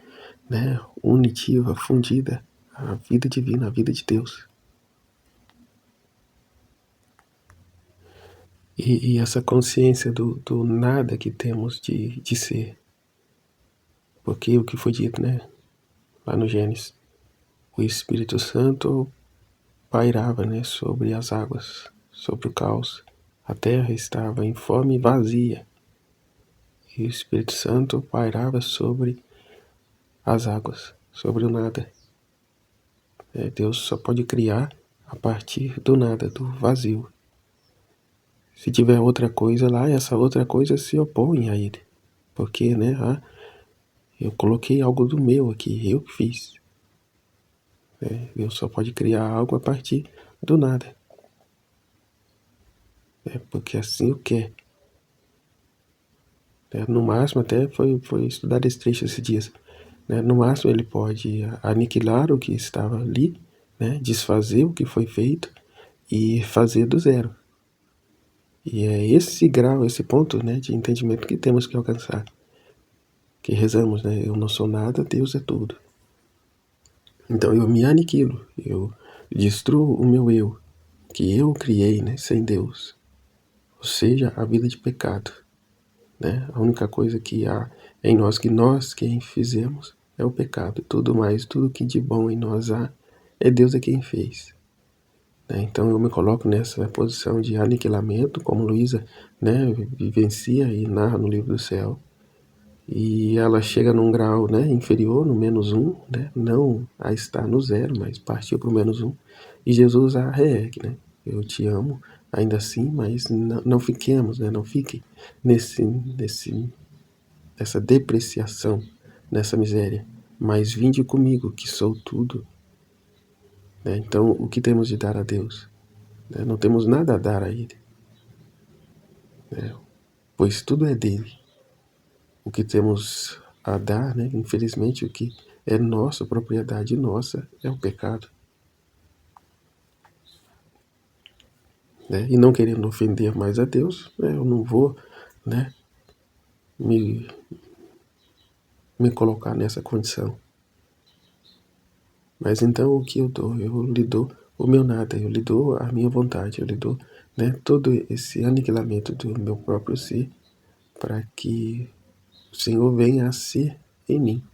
né, unitiva, fundida, a vida divina, a vida de Deus. E essa consciência do nada que temos de ser. Porque o que foi dito, né, lá no Gênesis, o Espírito Santo pairava, né, sobre as águas, sobre o caos. A terra estava informe e vazia. E o Espírito Santo pairava sobre as águas, sobre o nada. Deus só pode criar a partir do nada, do vazio. Se tiver outra coisa lá, essa outra coisa se opõe a ele. Porque, né, eu coloquei algo do meu aqui, eu que fiz. Deus só pode criar algo a partir do nada. Porque assim o quer. No máximo, até foi estudado esse trecho esses dias. No máximo, ele pode aniquilar o que estava ali, né, desfazer o que foi feito e fazer do zero. E é esse grau, esse ponto, né, de entendimento que temos que alcançar. Que rezamos, né? Eu não sou nada, Deus é tudo. Então eu me aniquilo, eu destruo o meu eu, que eu criei, né, sem Deus. Ou seja, a vida de pecado. Né? A única coisa que há em nós, que nós quem fizemos, é o pecado. Tudo mais, tudo que de bom em nós há, é Deus quem fez. Então eu me coloco nessa posição de aniquilamento, como Luísa, né, vivencia e narra no livro do céu. E ela chega num grau, né, inferior, no -1, né, não a estar no 0, mas partiu para o -1. E Jesus a reergue, né? Eu te amo, ainda assim, mas não fiquemos, né, não fique nessa depreciação, nessa miséria. Mas vinde comigo, que sou tudo. Então, o que temos de dar a Deus? Não temos nada a dar a Ele, pois tudo é dele. O que temos a dar, né, infelizmente, o que é nossa propriedade nossa é o pecado. E não querendo ofender mais a Deus, eu não vou, né, me colocar nessa condição. Mas então o que eu dou? Eu lhe dou o meu nada, eu lhe dou a minha vontade, eu lhe dou, né, todo esse aniquilamento do meu próprio ser, para que o Senhor venha a ser em mim.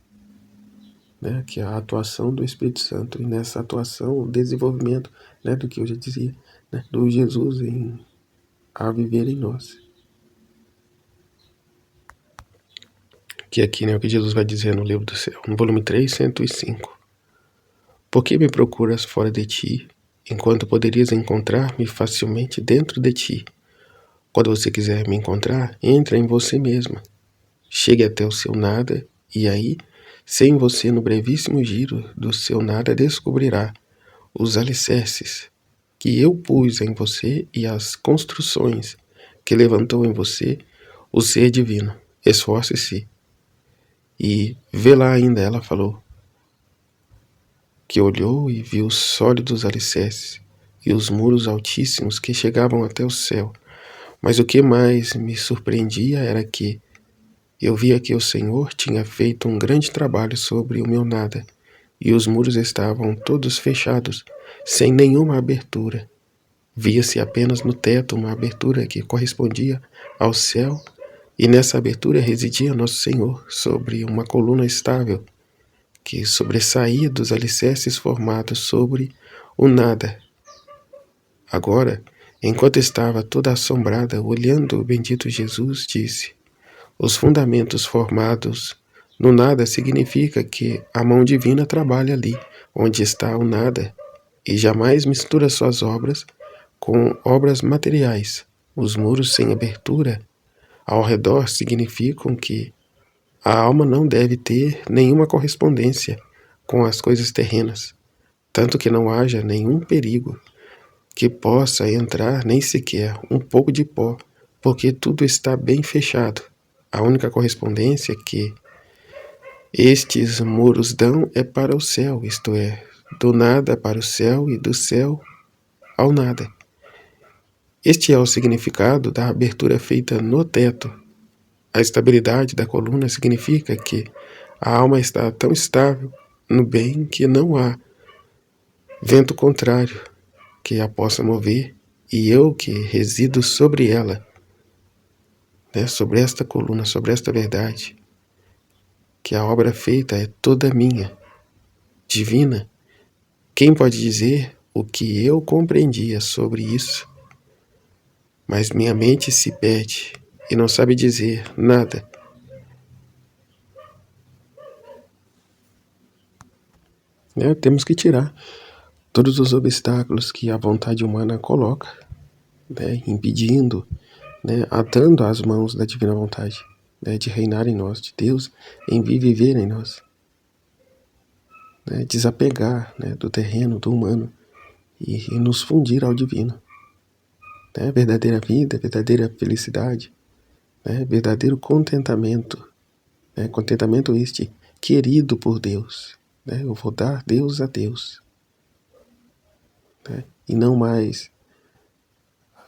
Né, que é a atuação do Espírito Santo. E nessa atuação, o desenvolvimento, né, do que eu já dizia, né, do Jesus a viver em nós. Que aqui, né, o que Jesus vai dizer no livro do céu, no volume 3, 105. Por que me procuras fora de ti, enquanto poderias encontrar-me facilmente dentro de ti? Quando você quiser me encontrar, entra em você mesma. Chegue até o seu nada, e aí, sem você no brevíssimo giro do seu nada, descobrirá os alicerces que eu pus em você e as construções que levantou em você o ser divino. Esforce-se. E vê lá ainda, ela falou, que olhou e viu os sólidos alicerces e os muros altíssimos que chegavam até o céu. Mas o que mais me surpreendia era que eu via que o Senhor tinha feito um grande trabalho sobre o meu nada, e os muros estavam todos fechados, sem nenhuma abertura. Via-se apenas no teto uma abertura que correspondia ao céu, e nessa abertura residia Nosso Senhor sobre uma coluna estável, que sobressaía dos alicerces formados sobre o nada. Agora, enquanto estava toda assombrada, olhando o bendito Jesus, disse: os fundamentos formados no nada significa que a mão divina trabalha ali, onde está o nada, e jamais mistura suas obras com obras materiais. Os muros sem abertura ao redor significam que a alma não deve ter nenhuma correspondência com as coisas terrenas, tanto que não haja nenhum perigo que possa entrar nem sequer um pouco de pó, porque tudo está bem fechado. A única correspondência que estes muros dão é para o céu, isto é, do nada para o céu e do céu ao nada. Este é o significado da abertura feita no teto. A estabilidade da coluna significa que a alma está tão estável no bem que não há vento contrário que a possa mover, e eu que resido sobre ela, né, sobre esta coluna, sobre esta verdade, que a obra feita é toda minha, divina. Quem pode dizer o que eu compreendia sobre isso? Mas minha mente se perde e não sabe dizer nada. Temos que tirar todos os obstáculos que a vontade humana coloca, né, impedindo, né, atando as mãos da divina vontade, né, de reinar em nós, de Deus em viver em nós. Né, desapegar, né, do terreno, do humano e nos fundir ao divino. Né, verdadeira vida, verdadeira felicidade, né, verdadeiro contentamento. Né, contentamento este querido por Deus. Né, eu vou dar Deus a Deus. Né, e não mais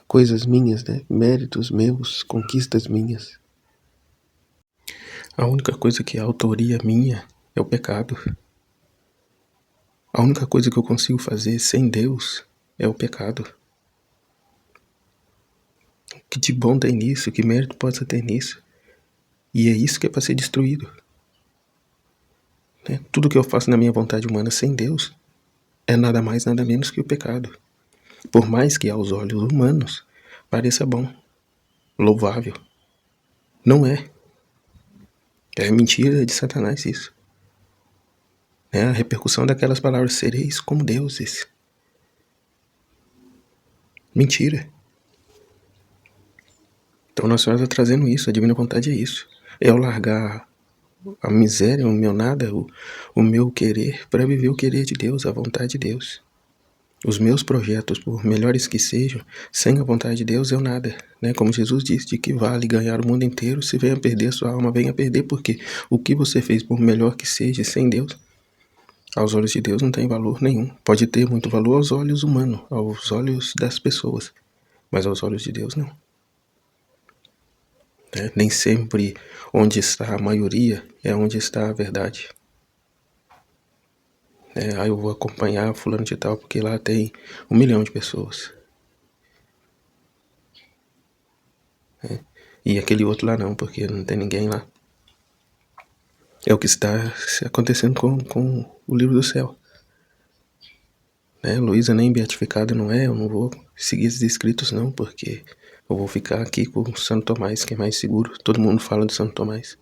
coisas minhas, né, méritos meus, conquistas minhas. A única coisa que é autoria minha é o pecado. A única coisa que eu consigo fazer sem Deus é o pecado. Que de bom tem nisso, que mérito possa ter nisso. E é isso que é para ser destruído. Né? Tudo que eu faço na minha vontade humana sem Deus é nada mais, nada menos que o pecado. Por mais que aos olhos humanos pareça bom, louvável. Não é. É mentira de Satanás isso. A repercussão daquelas palavras, sereis como deuses. Mentira. Então Nossa Senhora está trazendo isso, a divina vontade é isso. É eu largar a miséria, o meu nada, o meu querer, para viver o querer de Deus, a vontade de Deus. Os meus projetos, por melhores que sejam, sem a vontade de Deus, eu nada. Né? Como Jesus disse, de que vale ganhar o mundo inteiro, se venha perder sua alma, venha perder, porque o que você fez, por melhor que seja, sem Deus, aos olhos de Deus não tem valor nenhum. Pode ter muito valor aos olhos humanos, aos olhos das pessoas, mas aos olhos de Deus não. Nem sempre onde está a maioria é onde está a verdade. Aí eu vou acompanhar fulano de tal porque lá tem 1 milhão de pessoas. E aquele outro lá não, porque não tem ninguém lá. É o que está acontecendo com o livro do céu. Luísa nem beatificada não é, eu não vou seguir esses escritos não, porque eu vou ficar aqui com o Santo Tomás, que é mais seguro. Todo mundo fala de Santo Tomás.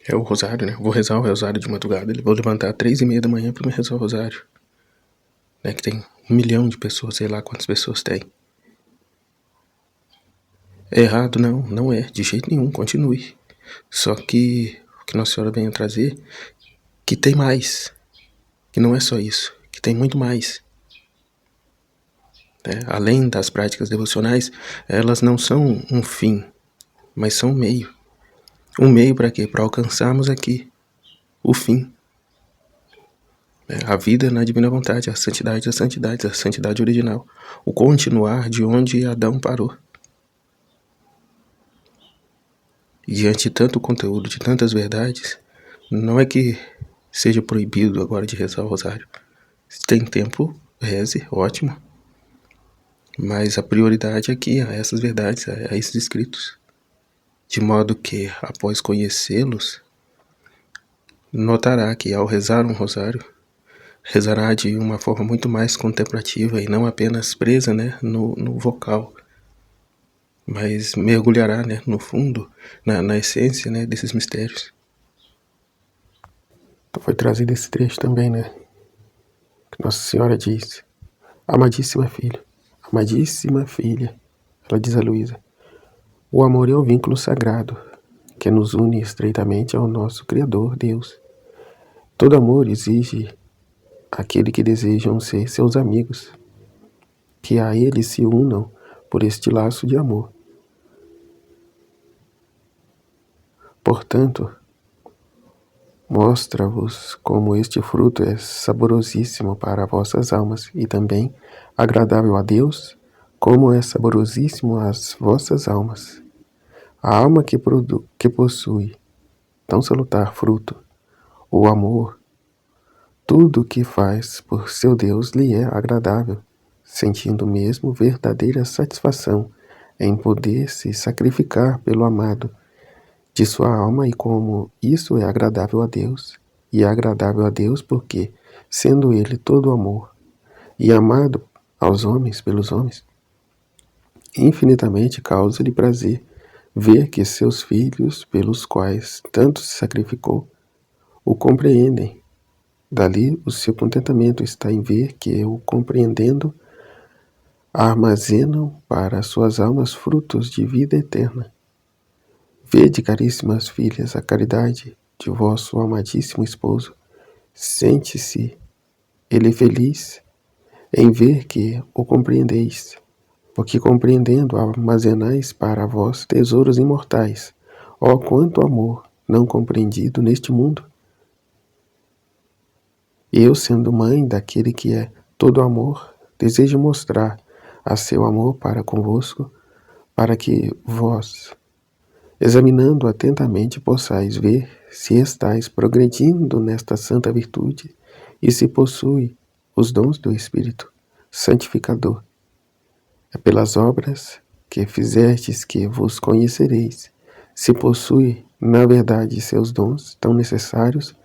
É o rosário, né? Eu vou rezar o rosário de madrugada. Vou levantar às 3h30 da manhã para me rezar o rosário. Que tem 1 milhão de pessoas, sei lá quantas pessoas tem. É errado? Não, não é. De jeito nenhum, continue. Só que o que Nossa Senhora vem a trazer, que tem mais. Que não é só isso, que tem muito mais. Além das práticas devocionais, elas não são um fim, mas são um meio. Um meio para quê? Para alcançarmos aqui o fim. A vida na divina vontade, a santidade das santidades, a santidade original. O continuar de onde Adão parou. E diante de tanto conteúdo, de tantas verdades, não é que seja proibido agora de rezar o rosário. Se tem tempo, reze, ótimo. Mas a prioridade aqui é essas verdades, a esses escritos. De modo que, após conhecê-los, notará que ao rezar um rosário, rezará de uma forma muito mais contemplativa e não apenas presa, no vocal, mas mergulhará, no fundo, na essência, desses mistérios. Então foi trazido esse trecho também, que Nossa Senhora diz: Amadíssima filha, ela diz a Luísa, o amor é um vínculo sagrado que nos une estreitamente ao nosso Criador, Deus. Todo amor exige aquele que desejam ser seus amigos, que a eles se unam por este laço de amor. Portanto, mostra-vos como este fruto é saborosíssimo para vossas almas e também agradável a Deus, como é saborosíssimo às vossas almas. A alma que possui tão salutar fruto, o amor, tudo o que faz por seu Deus lhe é agradável, sentindo mesmo verdadeira satisfação em poder se sacrificar pelo amado de sua alma, e como isso é agradável a Deus, e é agradável a Deus porque, sendo Ele todo amor, e amado aos homens pelos homens, infinitamente causa-lhe prazer ver que seus filhos, pelos quais tanto se sacrificou, o compreendem. Dali o seu contentamento está em ver que, o compreendendo, armazenam para suas almas frutos de vida eterna. Vede, caríssimas filhas, a caridade de vosso amadíssimo esposo. Sente-se ele feliz em ver que o compreendeis, porque compreendendo armazenais para vós tesouros imortais. Ó, quanto amor não compreendido neste mundo! Eu, sendo mãe daquele que é todo amor, desejo mostrar a seu amor para convosco, para que vós, examinando atentamente, possais ver se estáis progredindo nesta santa virtude e se possui os dons do Espírito Santificador. É pelas obras que fizestes que vos conhecereis, se possui, na verdade, seus dons tão necessários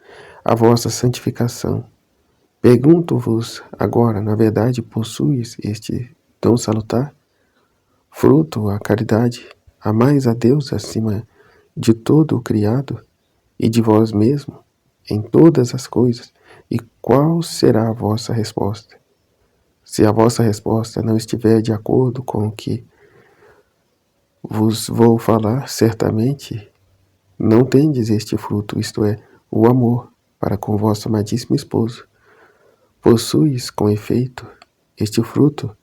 à vossa santificação. Pergunto-vos agora, na verdade, possuis este dom salutar? Fruto a caridade, amais a Deus acima de todo o criado e de vós mesmo em todas as coisas, e qual será a vossa resposta? Se a vossa resposta não estiver de acordo com o que vos vou falar, certamente não tendes este fruto, isto é, o amor para com vosso amadíssimo esposo. Possuis, com efeito, este fruto,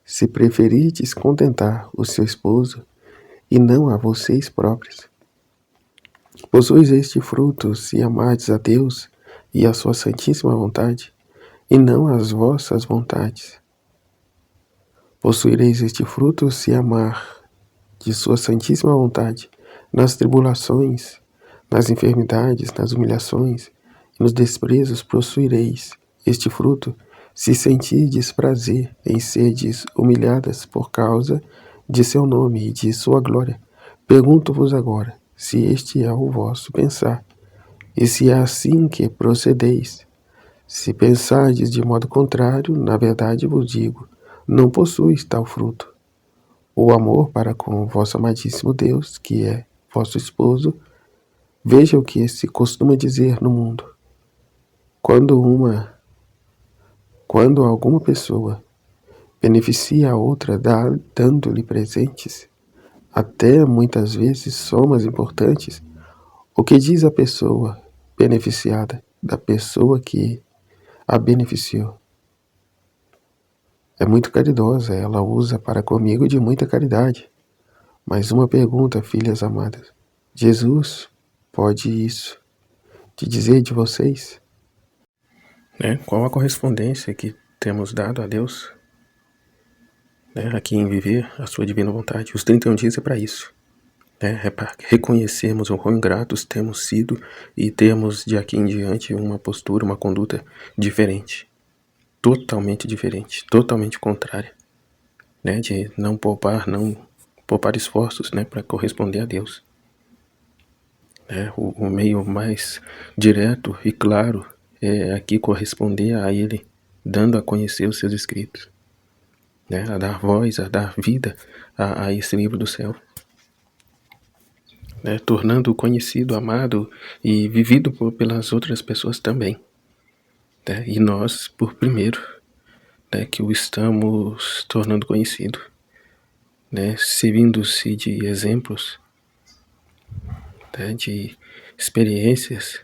se preferides contentar o seu esposo e não a vocês próprios. Possuis este fruto se amardes a Deus e a sua santíssima vontade, e não as vossas vontades. Possuireis este fruto se amar de sua santíssima vontade nas tribulações, nas enfermidades, nas humilhações e nos desprezos. Possuireis este fruto se sentirdes prazer em serdes humilhadas por causa de seu nome e de sua glória. Pergunto-vos agora se este é o vosso pensar, e se é assim que procedeis. Se pensardes de modo contrário, na verdade vos digo, não possuis tal fruto. O amor para com vosso amadíssimo Deus, que é vosso esposo. Veja o que se costuma dizer no mundo. Quando alguma pessoa beneficia a outra dando-lhe presentes, até muitas vezes somas importantes, o que diz a pessoa beneficiada da pessoa que a beneficiou? É muito caridosa, ela usa para comigo de muita caridade. Mas uma pergunta, filhas amadas. Jesus pode isso te dizer de vocês? Qual a correspondência que temos dado a Deus? Aqui em viver a sua divina vontade. Os 31 dias é para isso. É para reconhecermos o quão ingratos temos sido e termos de aqui em diante uma postura, uma conduta diferente. Totalmente diferente, totalmente contrária. De não poupar esforços para corresponder a Deus. O meio mais direto e claro é aqui corresponder a Ele, dando a conhecer os seus escritos, a dar voz, a dar vida a esse livro do céu, tornando-o conhecido, amado e vivido pelas outras pessoas também, e nós por primeiro, né, que o estamos tornando conhecido, né, servindo-se de exemplos, né, de experiências,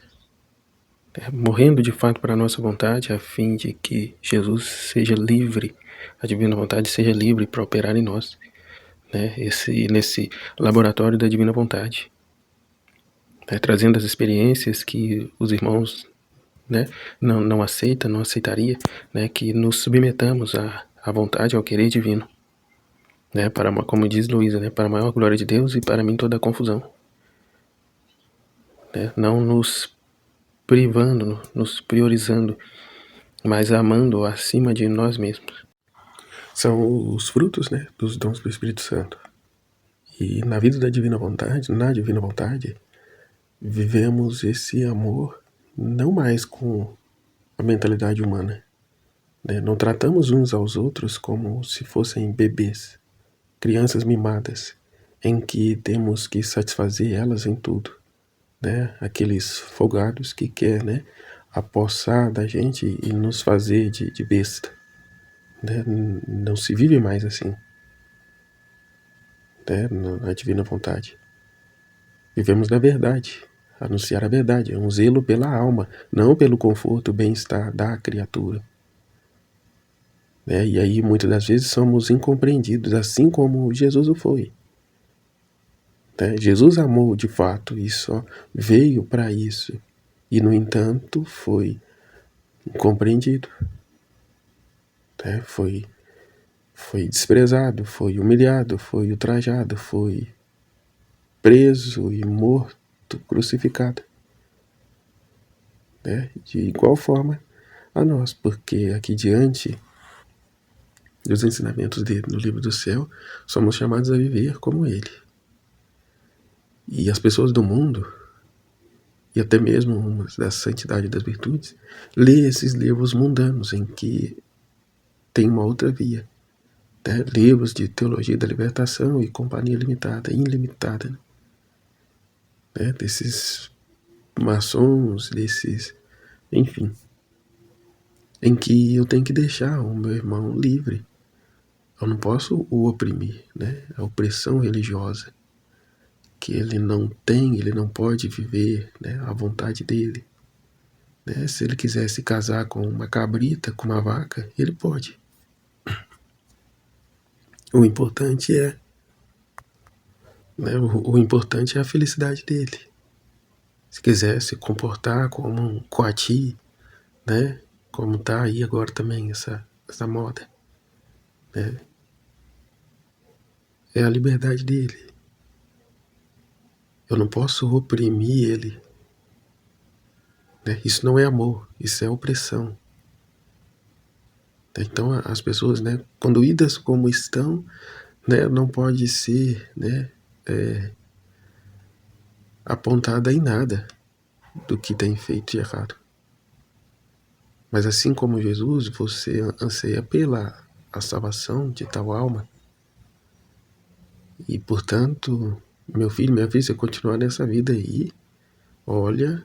né, morrendo de fato para a nossa vontade, a fim de que Jesus seja livre, a divina vontade seja livre para operar em nós, né, nesse laboratório da divina vontade, né, trazendo as experiências que os irmãos, né, não aceitam, não aceitaria, né, que nos submetamos à vontade, ao querer divino, né, como diz Luísa, né, para a maior glória de Deus e para mim toda a confusão, né, não nos privando, nos priorizando, mas amando acima de nós mesmos. São os frutos, né, dos dons do Espírito Santo. E na vida da divina vontade, na divina vontade, vivemos esse amor não mais com a mentalidade humana, né? Não tratamos uns aos outros como se fossem bebês, crianças mimadas, em que temos que satisfazer elas em tudo, né? Aqueles folgados que quer, né, apossar da gente e nos fazer de besta, né? Não se vive mais assim, né, na divina vontade. Vivemos na verdade, anunciar a verdade, é um zelo pela alma, não pelo conforto, bem-estar da criatura. Né? E aí muitas das vezes somos incompreendidos, assim como Jesus o foi. Né? Jesus amou de fato e só veio para isso, e no entanto foi incompreendido, né? Foi desprezado, foi humilhado, foi ultrajado, foi preso e morto, crucificado, né? De igual forma a nós, porque aqui diante dos ensinamentos dele no livro do céu, somos chamados a viver como ele. E as pessoas do mundo, e até mesmo umas da santidade das virtudes, lê esses livros mundanos em que tem uma outra via, né? Livros de teologia da libertação e companhia limitada, ilimitada, né? Desses maçons, enfim, em que eu tenho que deixar o meu irmão livre. Eu não posso o oprimir, né? A opressão religiosa, que ele não pode viver, né, à vontade dele. Né? Se ele quiser se casar com uma cabrita, com uma vaca, ele pode. O importante é, né, o importante é a felicidade dele. Se quiser se comportar como um coati, né, como tá aí agora também essa moda, né, é a liberdade dele. Eu não posso oprimir ele. Né? Isso não é amor, isso é opressão. Então as pessoas, né, conduídas como estão, né, não pode ser, né, apontada em nada do que tem feito de errado. Mas assim como Jesus, você anseia pela a salvação de tal alma. E, portanto, meu filho, minha filha, você continuar nessa vida aí, olha,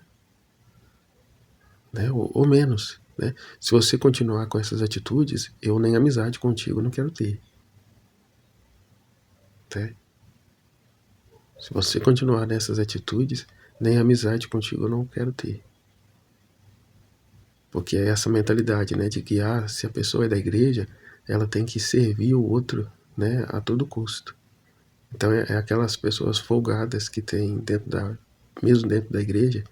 né, ou menos, né? Se você continuar com essas atitudes, eu nem amizade contigo não quero ter. Né? Se você continuar nessas atitudes, nem amizade contigo eu não quero ter. Porque é essa mentalidade, né, de que se a pessoa é da igreja, ela tem que servir o outro, né, a todo custo. Então é aquelas pessoas folgadas que tem mesmo dentro da igreja,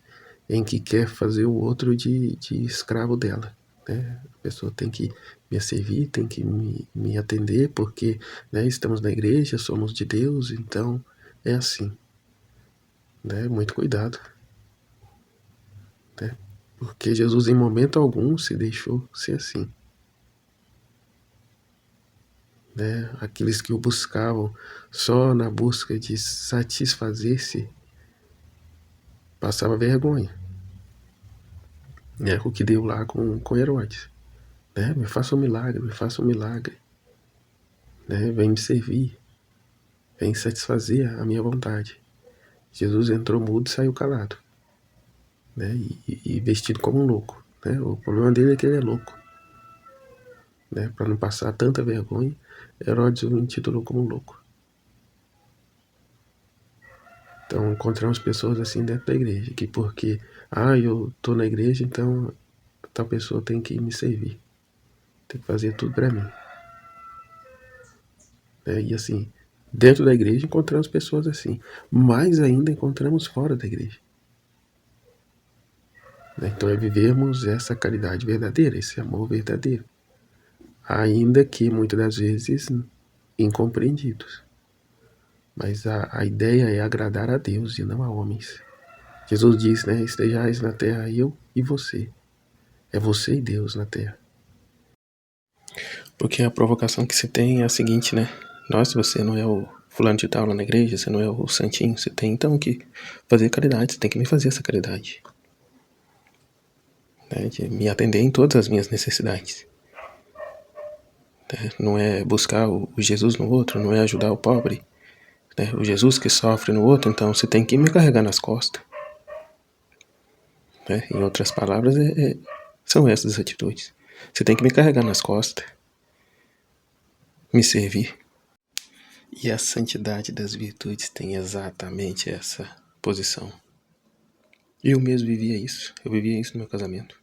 em que quer fazer o outro de escravo dela. Né? A pessoa tem que me servir, tem que me atender, porque, né, estamos na igreja, somos de Deus, então é assim. Né? Muito cuidado. Né? Porque Jesus em momento algum se deixou ser assim. Né? Aqueles que o buscavam só na busca de satisfazer-se, passava vergonha. Né? O que deu lá com Herodes. Né? Me faça um milagre, me faça um milagre. Né? Vem me servir, vem satisfazer a minha vontade. Jesus entrou mudo e saiu calado. Né? E vestido como um louco. Né? O problema dele é que ele é louco. né, para não passar tanta vergonha, Herodes o intitulou como louco. Então encontramos pessoas assim dentro da igreja, que porque, eu tô na igreja, então tal pessoa tem que me servir, tem que fazer tudo para mim. E assim, dentro da igreja encontramos pessoas assim, mais ainda encontramos fora da igreja. Então é vivermos essa caridade verdadeira, esse amor verdadeiro, ainda que muitas das vezes incompreendidos. Mas a ideia é agradar a Deus e não a homens. Jesus diz, né, estejais na terra eu e você. É você e Deus na terra. Porque a provocação que se tem é a seguinte, né? Nossa, você não é o fulano de tal lá na igreja, você não é o santinho, você tem então que fazer caridade, você tem que me fazer essa caridade. Né? De me atender em todas as minhas necessidades. Né? Não é buscar o Jesus no outro, não é ajudar o pobre. Né? O Jesus que sofre no outro, então você tem que me carregar nas costas. Né? Em outras palavras, são essas atitudes. Você tem que me carregar nas costas, me servir. E a santidade das virtudes tem exatamente essa posição. Eu mesmo vivia isso. Eu vivia isso no meu casamento.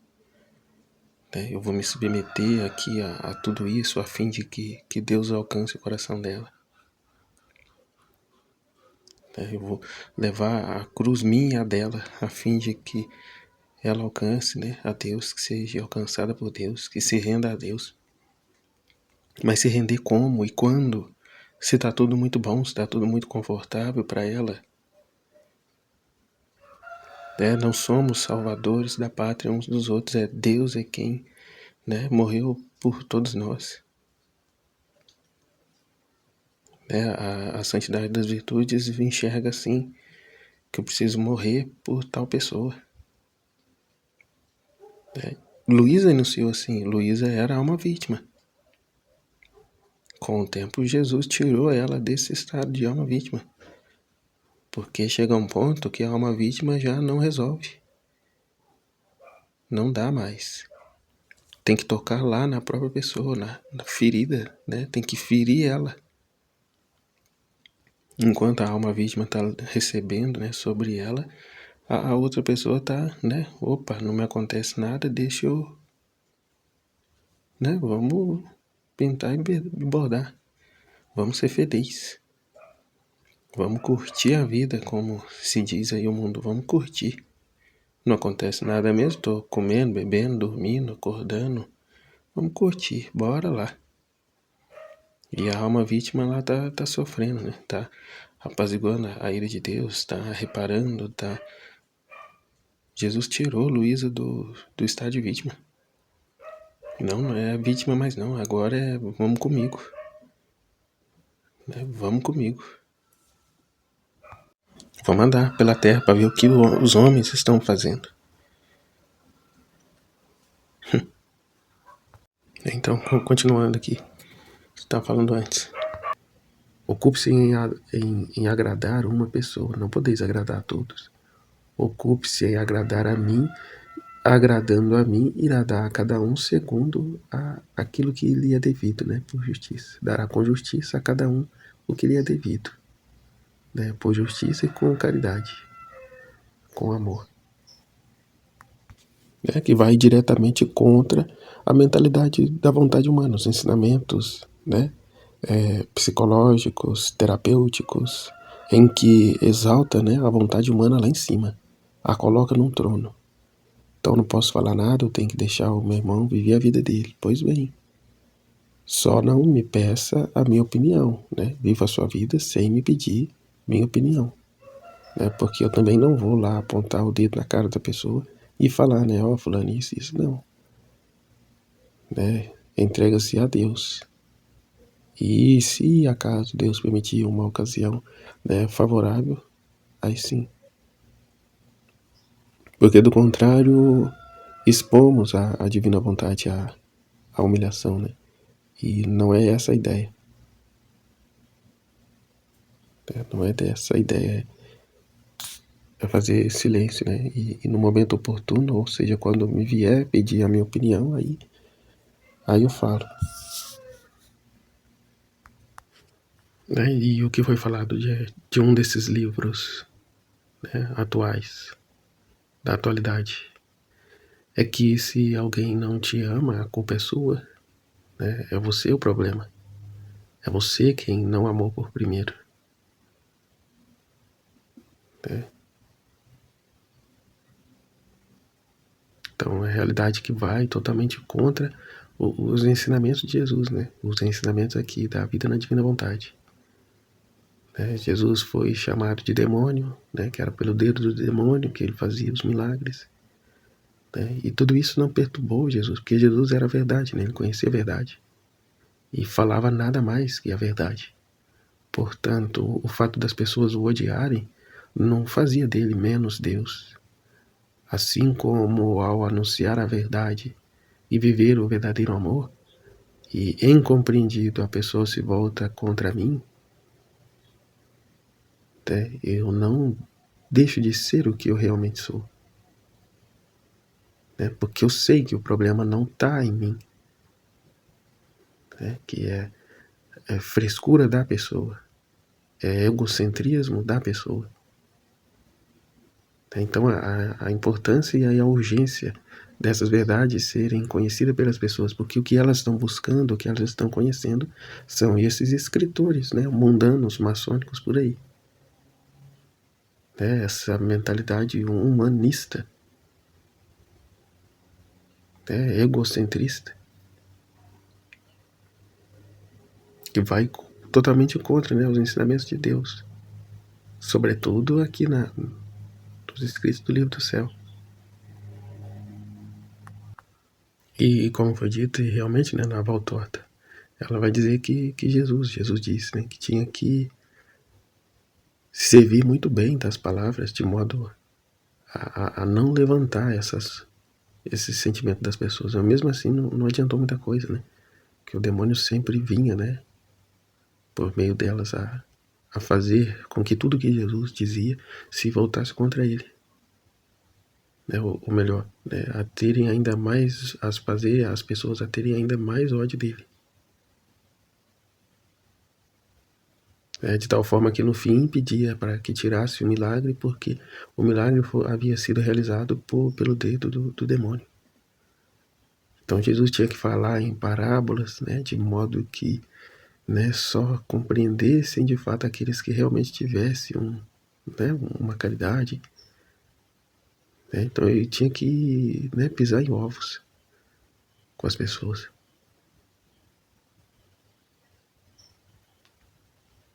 Eu vou me submeter aqui a tudo isso a fim de que Deus alcance o coração dela. Eu vou levar a cruz minha e a dela a fim de que ela alcance, né, a Deus, que seja alcançada por Deus, que se renda a Deus. Mas se render como e quando? Se está tudo muito bom, se está tudo muito confortável para ela. Não somos salvadores da pátria uns dos outros, Deus é quem, né, morreu por todos nós. A santidade das virtudes enxerga assim, que eu preciso morrer por tal pessoa. Luísa enunciou assim, Luísa era uma vítima. Com o tempo, Jesus tirou ela desse estado de alma vítima. Porque chega um ponto que a alma vítima já não resolve. Não dá mais. Tem que tocar lá na própria pessoa, na ferida, né? Tem que ferir ela. Enquanto a alma vítima está recebendo, né, sobre ela, a outra pessoa está, né? Opa, não me acontece nada, deixa eu, né? Vamos pintar e bordar. Vamos ser felizes. Vamos curtir a vida, como se diz aí o mundo. Vamos curtir. Não acontece nada mesmo, tô comendo, bebendo, dormindo, acordando. Vamos curtir, bora lá. E a alma vítima lá tá sofrendo, né? Tá apaziguando a ira de Deus, tá reparando, tá... Jesus tirou Luísa do estado de vítima. Não é vítima mais não, agora é vamos comigo. Vamos comigo. Vamos andar pela terra para ver o que os homens estão fazendo. Então, continuando aqui, você estava falando antes. Ocupe-se em agradar uma pessoa, não podeis agradar a todos. Ocupe-se em agradar a mim, agradando a mim, irá dar a cada um segundo aquilo que lhe é devido, né, por justiça. Dará com justiça a cada um o que lhe é devido, né, por justiça e com caridade, com amor. Que vai diretamente contra a mentalidade da vontade humana, os ensinamentos, né, psicológicos, terapêuticos, em que exalta, né, a vontade humana lá em cima, a coloca num trono. Então não posso falar nada, eu tenho que deixar o meu irmão viver a vida dele. Pois bem, só não me peça a minha opinião, né? Viva a sua vida sem me pedir minha opinião, né? Porque eu também não vou lá apontar o dedo na cara da pessoa e falar, né, fulano, isso, não. Né? Entrega-se a Deus. E se acaso Deus permitir uma ocasião, né, favorável, aí sim. Porque do contrário, expomos a divina vontade à humilhação, né? E não é essa a ideia. Não é dessa a ideia. É fazer silêncio, né? E no momento oportuno, ou seja, quando me vier pedir a minha opinião, Aí eu falo, né? E o que foi falado de um desses livros, né, atuais, da atualidade, é que se alguém não te ama, a culpa é sua, né? É você o problema. É você quem não amou por primeiro, né? Então, é a realidade que vai totalmente contra os ensinamentos de Jesus, né? Os ensinamentos aqui da vida na divina vontade. Né? Jesus foi chamado de demônio, né? Que era pelo dedo do demônio que ele fazia os milagres. Né? E tudo isso não perturbou Jesus, porque Jesus era a verdade, né? Ele conhecia a verdade e falava nada mais que a verdade. Portanto, o fato das pessoas o odiarem não fazia dele menos Deus. Assim como ao anunciar a verdade e viver o verdadeiro amor, e incompreendido a pessoa se volta contra mim, né, eu não deixo de ser o que eu realmente sou. Né, porque eu sei que o problema não está em mim, né, que é frescura da pessoa, é egocentrismo da pessoa. Então a importância e a urgência dessas verdades serem conhecidas pelas pessoas, porque o que elas estão buscando, o que elas estão conhecendo, são esses escritores, né, mundanos, maçônicos por aí. Né, essa mentalidade humanista, né, egocentrista, que vai totalmente contra, né, os ensinamentos de Deus, sobretudo aqui nos escritos do livro do céu. E como foi dito, realmente, né, na Valtorta, ela vai dizer que Jesus disse, né, que tinha que servir muito bem das palavras, de modo a não levantar esse sentimento das pessoas. Mas mesmo assim, não adiantou muita coisa, né? Que o demônio sempre vinha, né, por meio delas a fazer com que tudo que Jesus dizia se voltasse contra ele. Né, ou melhor, né, a terem ainda mais, fazer as pessoas a terem ainda mais ódio dele. De tal forma que no fim pedia para que tirasse o milagre, porque o milagre havia sido realizado pelo dedo do demônio. Então Jesus tinha que falar em parábolas, né, de modo que, né, só compreendessem de fato aqueles que realmente tivessem né, uma caridade. Né, então ele tinha que, né, pisar em ovos com as pessoas.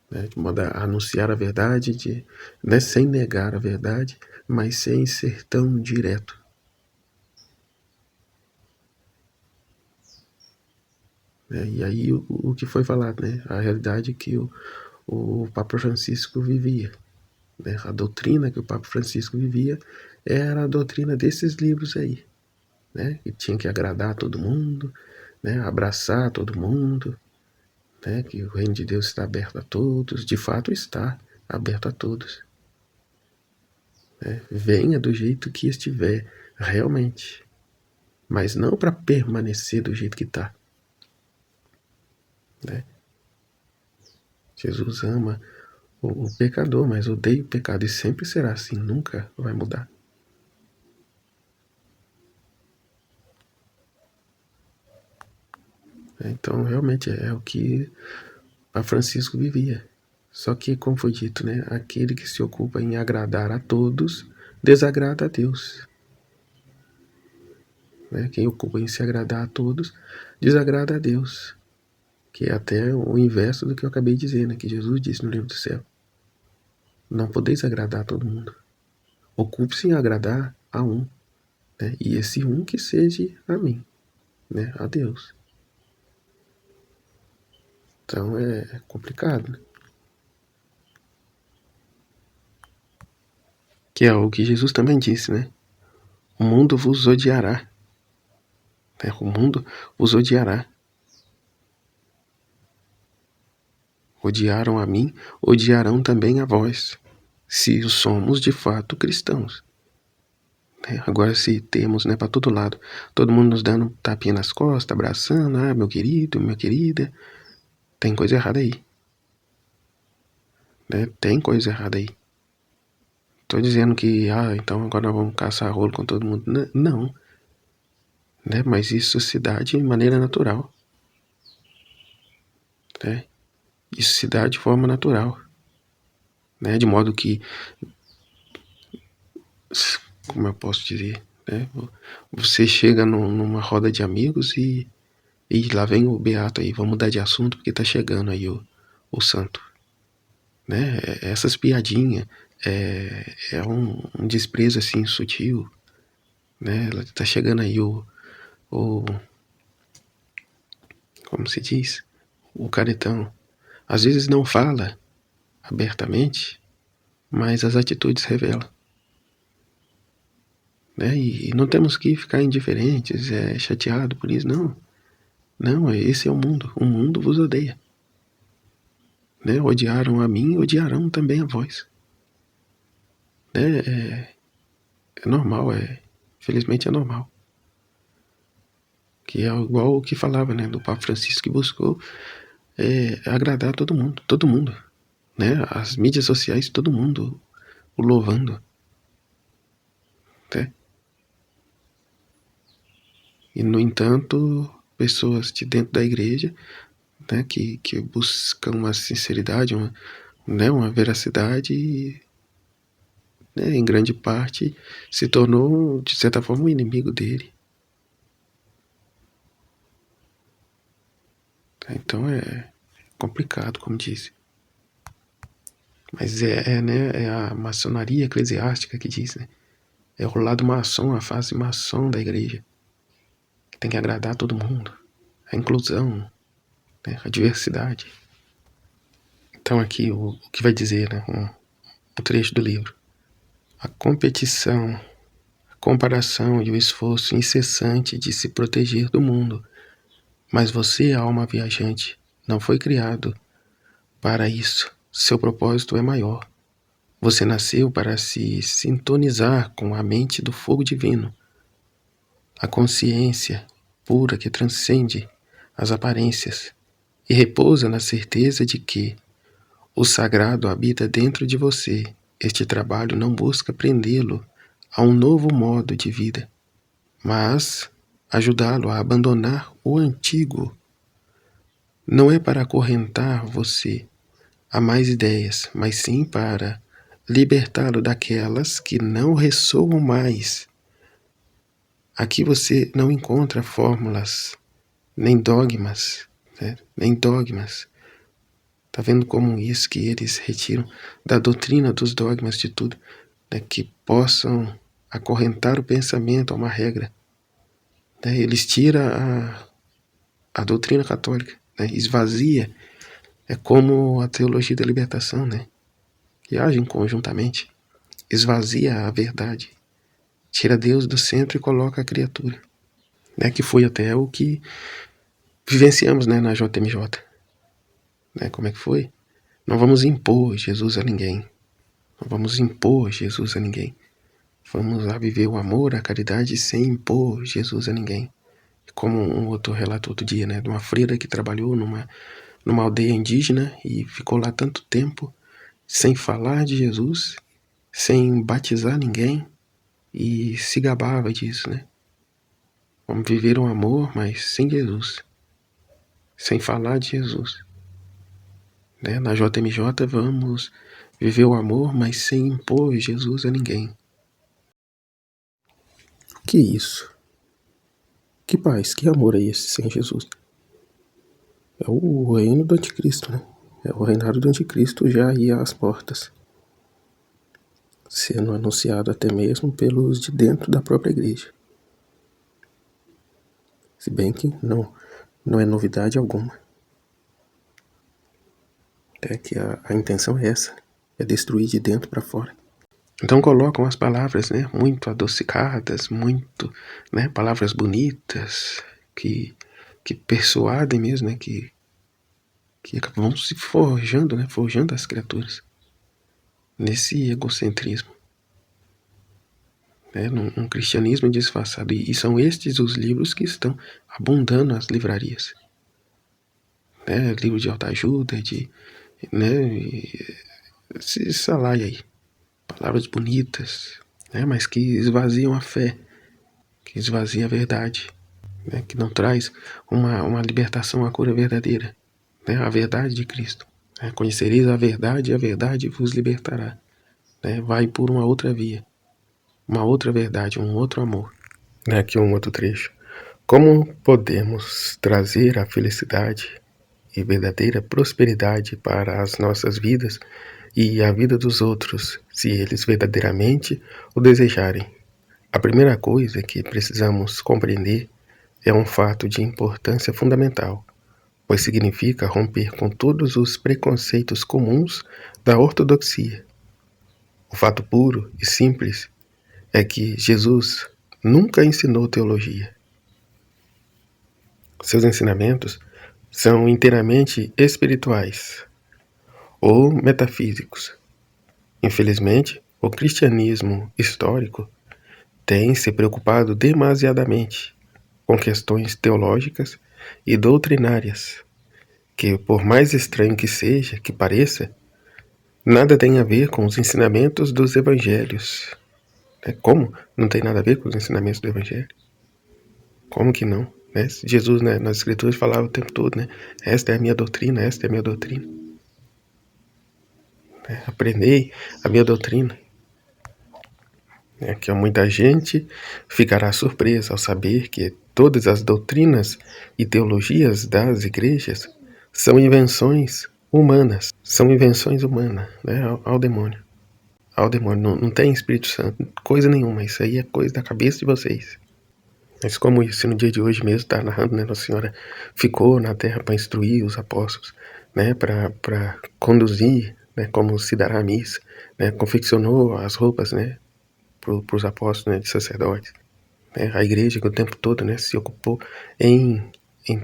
Né, de modo a anunciar a verdade, né, sem negar a verdade, mas sem ser tão direto. Né, e aí o que foi falado, né, a realidade que o Papa Francisco vivia. Né, a doutrina que o Papa Francisco vivia era a doutrina desses livros aí. Né, que tinha que agradar todo mundo, né, abraçar todo mundo, né, que o reino de Deus está aberto a todos, de fato está aberto a todos. Né, venha do jeito que estiver, realmente, mas não para permanecer do jeito que está. Né? Jesus ama o pecador, mas odeia o pecado e sempre será assim, nunca vai mudar. Então, realmente, é o que a Francisco vivia. Só que, como foi dito, né, aquele que se ocupa em agradar a todos, desagrada a Deus. Né? Quem ocupa em se agradar a todos, desagrada a Deus. Que é até o inverso do que eu acabei de dizer, né, que Jesus disse no livro do céu. Não podeis agradar a todo mundo. Ocupe-se em agradar a um. Né? E esse um que seja a mim, né, a Deus. Então é complicado, né? Que é o que Jesus também disse, né? O mundo vos odiará. Né? O mundo vos odiará. Odiaram a mim, odiarão também a vós, se somos de fato cristãos. né? Agora se temos, né, para todo lado, todo mundo nos dando um tapinha nas costas, abraçando, meu querido, minha querida, tem coisa errada aí, né? Tem coisa errada aí. Tô dizendo que, então agora nós vamos caçar rolo com todo mundo. Não, né? Mas isso se dá de maneira natural, né? Isso se dá de forma natural, né? De modo que, como eu posso dizer, né? Você chega numa roda de amigos e lá vem o Beato aí, vamos mudar de assunto porque tá chegando aí o santo, né? Essas piadinhas é um desprezo assim sutil, né? Tá chegando aí o como se diz, o caretão. Às vezes não fala abertamente, mas as atitudes revelam, né? E não temos que ficar indiferentes, chateado por isso, não. Não, esse é o mundo vos odeia, né? Odiaram a mim, odiarão também a vós, né? É normal, felizmente é normal. Que é igual o que falava, né, do Papa Francisco, que buscou agradar todo mundo, né? As mídias sociais, todo mundo o louvando, né? E, no entanto, pessoas de dentro da igreja, né, que buscam uma sinceridade, uma veracidade, né, em grande parte se tornou, de certa forma, um inimigo dele. Então é complicado, como disse. Mas né, é a maçonaria eclesiástica que diz, né? É o lado maçom, a face maçom da igreja, que tem que agradar todo mundo. A inclusão, né, a diversidade. Então aqui o que vai dizer, né, um trecho do livro. A competição, a comparação e o esforço incessante de se proteger do mundo. Mas você, alma viajante, não foi criado para isso. Seu propósito é maior. Você nasceu para se sintonizar com a mente do fogo divino, a consciência pura que transcende as aparências e repousa na certeza de que o sagrado habita dentro de você. Este trabalho não busca prendê-lo a um novo modo de vida, mas ajudá-lo a abandonar o antigo. Não é para acorrentar você a mais ideias, mas sim para libertá-lo daquelas que não ressoam mais. Aqui você não encontra fórmulas, nem dogmas, né? Nem dogmas. Tá vendo como isso que eles retiram da doutrina dos dogmas de tudo, né? Que possam acorrentar o pensamento a uma regra, né? Eles tiram a doutrina católica, né? Esvazia. É como a teologia da libertação, né? Que agem conjuntamente. Esvazia a verdade. Tira Deus do centro e coloca a criatura, né? Que foi até o que vivenciamos, né, na JMJ. Né? Como é que foi? Não vamos impor Jesus a ninguém. Não vamos impor Jesus a ninguém. Vamos lá viver o amor, a caridade sem impor Jesus a ninguém. Como um outro relato outro dia, né, de uma freira que trabalhou numa aldeia indígena e ficou lá tanto tempo sem falar de Jesus, sem batizar ninguém e se gabava disso, né? Vamos viver um amor, mas sem Jesus, sem falar de Jesus. Né? Na JMJ vamos viver o amor, mas sem impor Jesus a ninguém. Que isso? Que paz, que amor é esse sem Jesus? É o reino do anticristo, né? É o reinado do anticristo já aí às portas, sendo anunciado até mesmo pelos de dentro da própria igreja. Se bem que não é novidade alguma. É que a intenção é essa, é destruir de dentro para fora. Então colocam as palavras, né, muito adocicadas, muito, né, palavras bonitas, que persuadem mesmo, né, que vão se forjando, né, forjando as criaturas nesse egocentrismo. né, num cristianismo disfarçado. E são estes os livros que estão abundando nas livrarias. Né, livro de autoajuda, né, se salaia aí. Palavras bonitas, né, mas que esvaziam a fé, que esvaziam a verdade, né, que não traz uma libertação, uma cura verdadeira, né, a verdade de Cristo. Né, conhecereis a verdade e a verdade vos libertará. Né, vai por uma outra via, uma outra verdade, um outro amor. Né, aqui um outro trecho. Como podemos trazer a felicidade e verdadeira prosperidade para as nossas vidas e a vida dos outros, se eles verdadeiramente o desejarem? A primeira coisa que precisamos compreender é um fato de importância fundamental, pois significa romper com todos os preconceitos comuns da ortodoxia. O fato puro e simples é que Jesus nunca ensinou teologia. Seus ensinamentos são inteiramente espirituais ou metafísicos. Infelizmente, o cristianismo histórico tem se preocupado demasiadamente com questões teológicas e doutrinárias, que, por mais estranho que pareça, nada tem a ver com os ensinamentos dos evangelhos. Como? Não tem nada a ver com os ensinamentos do evangelho? Como que não? Né? Jesus, né, nas escrituras, falava o tempo todo, né? Esta é a minha doutrina, esta é a minha doutrina. Aprendei a minha doutrina. Que muita gente ficará surpresa ao saber que todas as doutrinas e teologias das igrejas são invenções humanas. São invenções humanas, né? Ao demônio. Ao demônio. Não tem Espírito Santo, coisa nenhuma. Isso aí é coisa da cabeça de vocês. Mas como isso no dia de hoje mesmo está narrando, né? Nossa Senhora ficou na terra para instruir os apóstolos, né? Para conduzir, né? Como se dará a missa, né? Confeccionou as roupas, né? Para os apóstolos, né? De sacerdotes. Né? A igreja que o tempo todo, né? Se ocupou em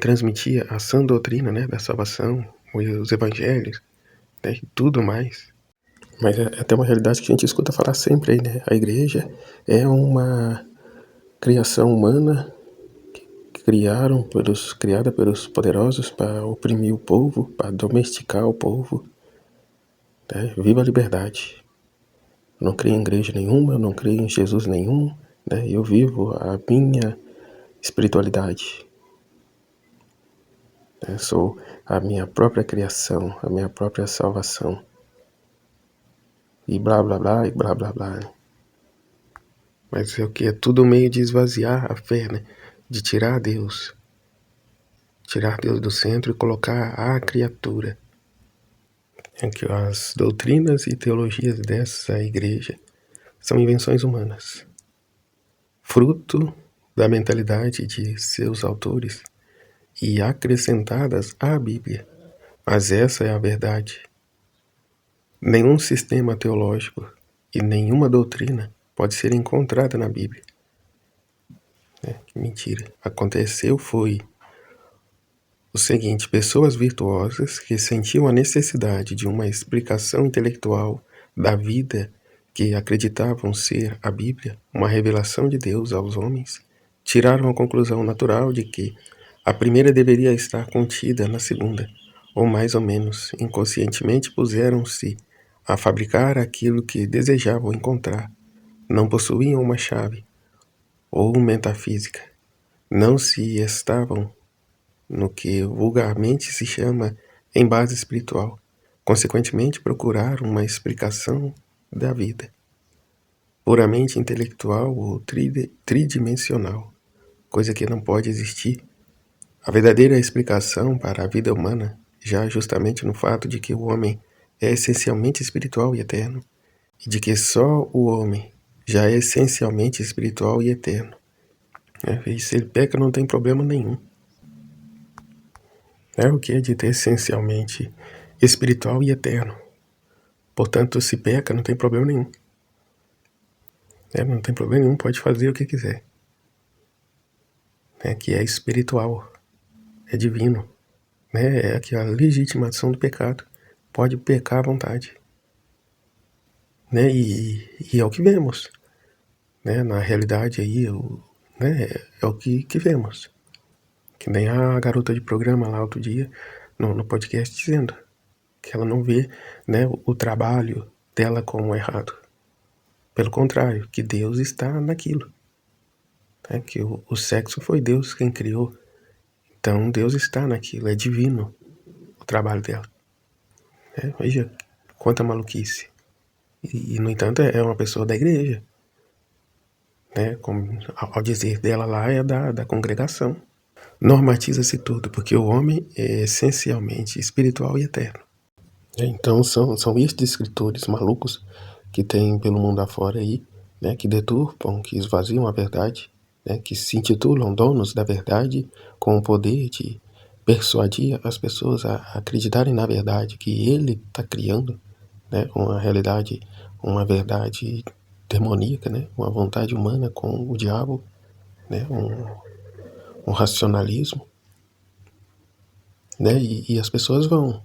transmitir a sã doutrina, né? Da salvação, os evangelhos, né? E tudo mais. Mas é até uma realidade que a gente escuta falar sempre aí, né? A igreja é uma criação humana criada pelos poderosos para oprimir o povo, para domesticar o povo. Né? Viva a liberdade. Eu não creio em igreja nenhuma, eu não creio em Jesus nenhum. Né? Eu vivo a minha espiritualidade. Eu sou a minha própria criação, a minha própria salvação. E blá blá blá, e blá blá blá. Mas é o que? É tudo meio de esvaziar a fé, né? De tirar Deus do centro e colocar a criatura. É que as doutrinas e teologias dessa igreja são invenções humanas, fruto da mentalidade de seus autores e acrescentadas à Bíblia. Mas essa é a verdade. Nenhum sistema teológico e nenhuma doutrina pode ser encontrada na Bíblia. Que mentira. Aconteceu foi o seguinte: pessoas virtuosas que sentiam a necessidade de uma explicação intelectual da vida que acreditavam ser a Bíblia, uma revelação de Deus aos homens, tiraram a conclusão natural de que a primeira deveria estar contida na segunda, ou mais ou menos inconscientemente puseram-se a fabricar aquilo que desejavam encontrar. Não possuíam uma chave ou metafísica. Não se estavam no que vulgarmente se chama em base espiritual. Consequentemente, procuraram uma explicação da vida, puramente intelectual ou tridimensional, coisa que não pode existir. A verdadeira explicação para a vida humana já justamente no fato de que o homem é essencialmente espiritual e eterno, e de que só o homem já é essencialmente espiritual e eterno. E se ele peca, não tem problema nenhum. O que é dito essencialmente espiritual e eterno. Portanto, se peca, não tem problema nenhum. Não tem problema nenhum, pode fazer o que quiser. Que é espiritual, é divino. É aqui a legitimação do pecado. Pode pecar à vontade. E é o que vemos. né? Na realidade aí, né, é o que vemos. Que nem a garota de programa lá outro dia, no podcast, dizendo que ela não vê, né, o trabalho dela como errado. Pelo contrário, que Deus está naquilo. Né? Que o sexo foi Deus quem criou. Então Deus está naquilo, é divino o trabalho dela. Veja quanta maluquice. E, no entanto, é uma pessoa da igreja. Né? Como, ao dizer dela lá, é da congregação. Normatiza-se tudo, porque o homem é essencialmente espiritual e eterno. Então são estes escritores malucos que tem pelo mundo afora aí, né, que deturpam, que esvaziam a verdade, né, que se intitulam donos da verdade com o poder de persuadir as pessoas a acreditarem na verdade que ele está criando, né, uma realidade, uma verdade demoníaca, né, uma vontade humana com o diabo, né, um racionalismo, né, e as pessoas vão.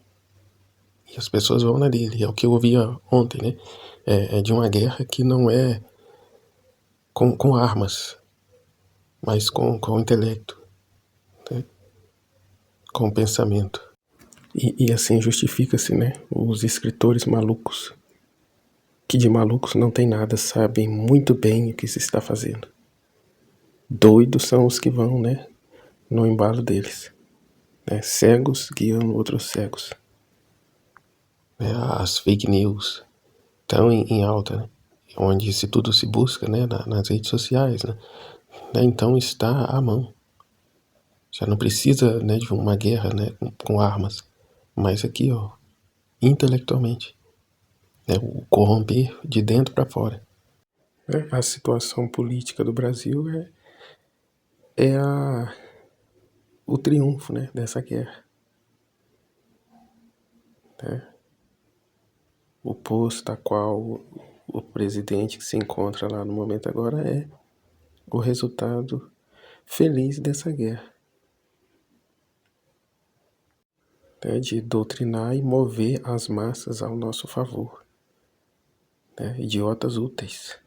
E as pessoas vão na dele. É o que eu ouvia ontem, né? É de uma guerra que não é com armas, mas com o intelecto, né? Com o pensamento. E assim justifica-se, né? Os escritores malucos, que de malucos não tem nada, sabem muito bem o que se está fazendo. Doidos são os que vão, né? No embalo deles. Né? Cegos guiando outros cegos. Né? As fake news estão em alta, né? Onde se tudo se busca, né? Nas redes sociais, né? Então está à mão. Já não precisa, né, de uma guerra, né, com armas, mas aqui, ó, intelectualmente, né, o corromper de dentro para fora. A situação política do Brasil é o triunfo, né, dessa guerra. Né? O posto a qual o presidente que se encontra lá no momento agora é o resultado feliz dessa guerra. Né, de doutrinar e mover as massas ao nosso favor. Né, idiotas úteis.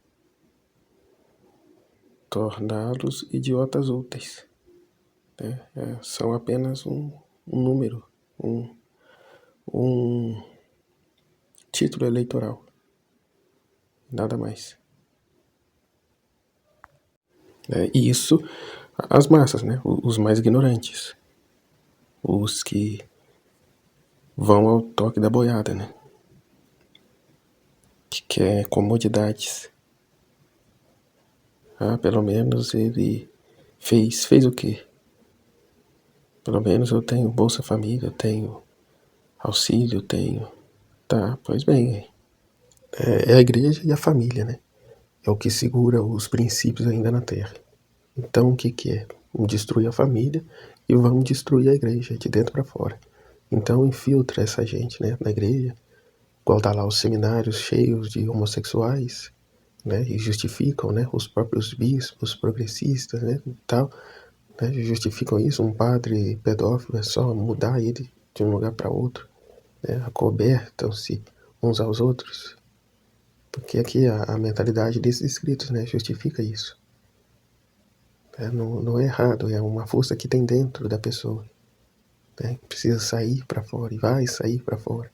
Torná-los idiotas úteis. Né? São apenas um número, um título eleitoral. Nada mais. E isso, as massas, né? Os mais ignorantes. Os que vão ao toque da boiada, né? Que quer comodidades. Pelo menos ele fez o quê? Pelo menos eu tenho Bolsa Família, eu tenho auxílio, eu tenho... Tá, pois bem. É a igreja e a família, né? É o que segura os princípios ainda na terra. Então o que é? Destruir a família e vamos destruir a igreja de dentro para fora. Então infiltra essa gente, né, na igreja, igual tá lá os seminários cheios de homossexuais, né, e justificam, né, os próprios bispos progressistas, né, e tal, né, justificam isso. Um padre pedófilo é só mudar ele de um lugar para outro, né, acobertam-se uns aos outros, porque aqui a mentalidade desses escritos, né, justifica isso. Não é errado, é uma força que tem dentro da pessoa, né? Precisa sair para fora e vai sair para fora.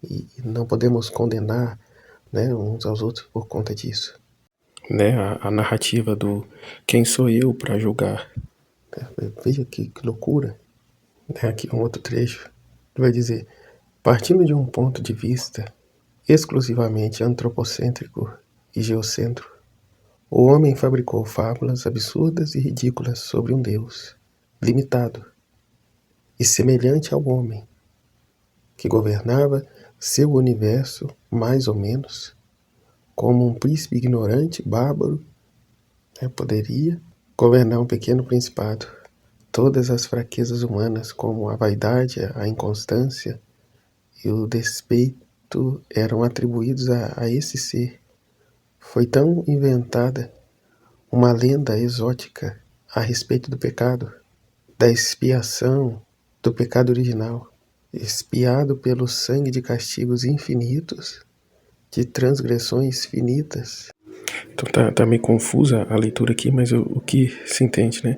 E não podemos condenar, né, uns aos outros por conta disso. Né? A narrativa do quem sou eu para julgar. Veja que loucura. Aqui um outro trecho. Vai dizer, partindo de um ponto de vista exclusivamente antropocêntrico e geocêntrico, o homem fabricou fábulas absurdas e ridículas sobre um Deus limitado e semelhante ao homem, que governava seu universo mais ou menos como um príncipe ignorante, bárbaro, poderia governar um pequeno principado. Todas as fraquezas humanas, como a vaidade, a inconstância e o despeito, eram atribuídos a esse ser. Foi tão inventada uma lenda exótica a respeito do pecado, da expiação do pecado original, expiado pelo sangue de castigos infinitos, de transgressões finitas. Então tá meio confusa a leitura aqui, mas o que se entende, né?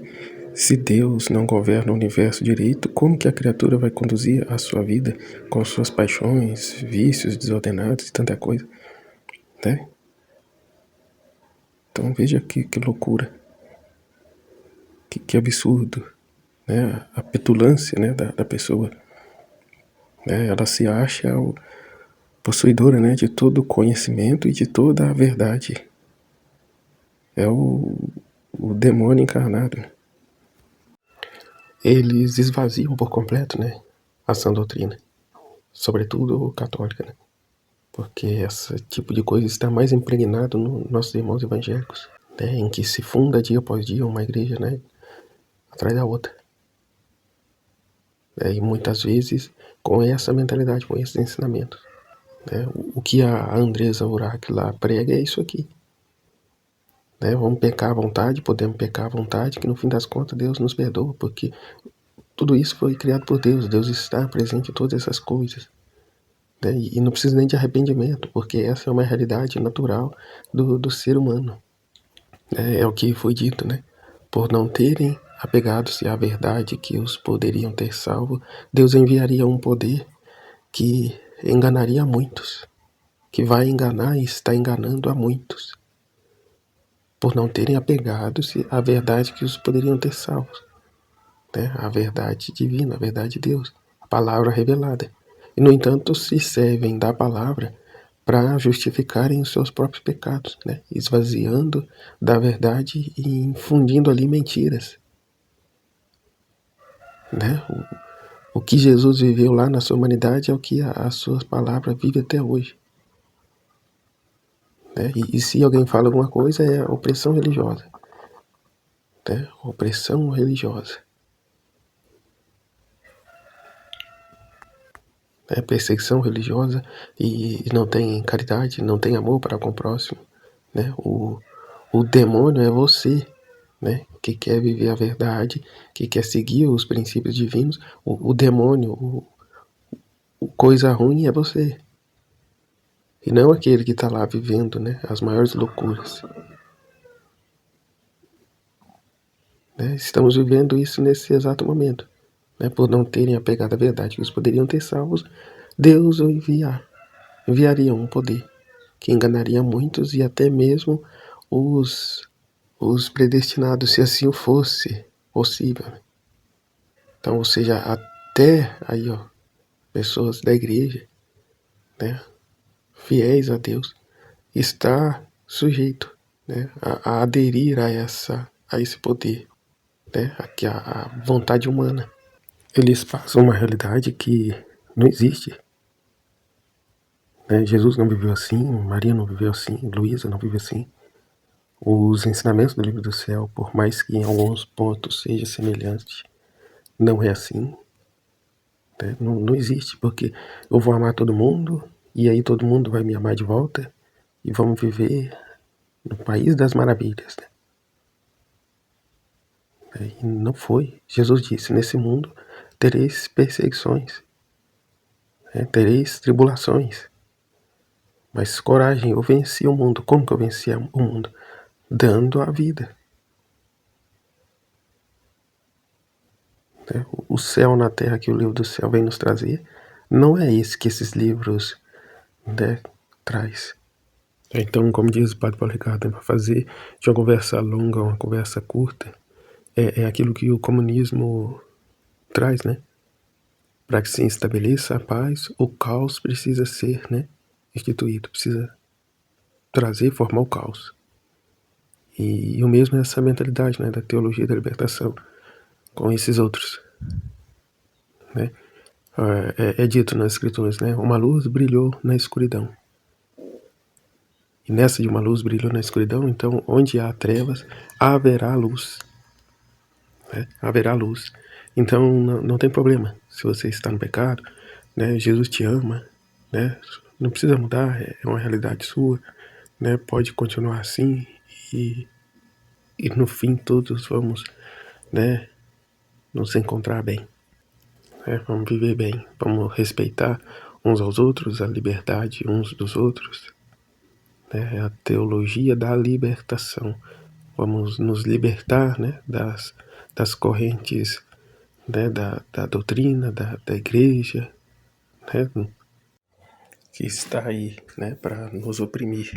Se Deus não governa o universo direito, como que a criatura vai conduzir a sua vida com suas paixões, vícios desordenados e tanta coisa, né? Então veja que loucura, que absurdo, né? A petulância, né, da pessoa, né? Ela se acha possuidora, né, de todo o conhecimento e de toda a verdade. É o demônio encarnado. Eles esvaziam por completo, né, a sã doutrina, sobretudo católica, né? Porque esse tipo de coisa está mais impregnado nos nossos irmãos evangélicos, né, em que se funda dia após dia uma igreja, né, atrás da outra. E muitas vezes com essa mentalidade, com esses ensinamentos. Né? O que a Andresa Urach lá prega é isso aqui. Né? Vamos pecar à vontade, podemos pecar à vontade, que no fim das contas Deus nos perdoa, porque tudo isso foi criado por Deus. Deus está presente em todas essas coisas. Né? E não precisa nem de arrependimento, porque essa é uma realidade natural do ser humano. É o que foi dito, né? Por não terem apegados-se à verdade que os poderiam ter salvo, Deus enviaria um poder que enganaria muitos, que vai enganar e está enganando a muitos, por não terem apegado-se à verdade que os poderiam ter salvos, né? A verdade divina, a verdade de Deus, a palavra revelada. E, no entanto, se servem da palavra para justificarem os seus próprios pecados, né? Esvaziando da verdade e infundindo ali mentiras. Né? O que Jesus viveu lá na sua humanidade é o que a sua palavra vive até hoje. Né? E se alguém fala alguma coisa, é opressão religiosa. Né? Opressão religiosa. É perseguição religiosa e não tem caridade, não tem amor para com o próximo. Né? O demônio é você, né? Que quer viver a verdade, que quer seguir os princípios divinos. O demônio, coisa ruim é você. E não aquele que está lá vivendo, né, as maiores loucuras. Né? Estamos vivendo isso nesse exato momento. Né? Por não terem apegado à verdade que os poderiam ter salvos, Deus o enviaria um poder que enganaria muitos e até mesmo os predestinados, se assim fosse possível. Então, ou seja, até aí, ó, pessoas da igreja, né, fiéis a Deus, está sujeito, né, a aderir a esse poder, né, a vontade humana. Eles passam uma realidade que não existe. Né? Jesus não viveu assim, Maria não viveu assim, Luísa não viveu assim. Os ensinamentos do livro do céu, por mais que em alguns pontos seja semelhante, não é assim. Né? Não existe, porque eu vou amar todo mundo e aí todo mundo vai me amar de volta e vamos viver no país das maravilhas. Né? E não foi. Jesus disse, nesse mundo tereis perseguições, né? Tereis tribulações. Mas coragem, eu venci o mundo. Como que eu venci o mundo? Dando a vida. Né? O céu na terra que o livro do céu vem nos trazer não é esse que esses livros, né, traz. Então, como diz o padre Paulo Ricardo, para fazer de uma conversa longa uma conversa curta, é aquilo que o comunismo traz, né? Para que se estabeleça a paz, o caos precisa ser, né, instituído, precisa trazer, formar o caos. E o mesmo é essa mentalidade, né, da teologia da libertação com esses outros. Né? É dito nas escrituras, né? Uma luz brilhou na escuridão. E nessa de uma luz brilhou na escuridão, então onde há trevas, haverá luz. Né? Haverá luz. Então não tem problema se você está no pecado, né? Jesus te ama, né? Não precisa mudar, é uma realidade sua, né? Pode continuar assim e no fim todos vamos, né, nos encontrar bem. Vamos viver bem, vamos respeitar uns aos outros, a liberdade uns dos outros. né? É a teologia da libertação. Vamos nos libertar, né, das correntes, né, da doutrina, da igreja, né, que está aí, né, para nos oprimir.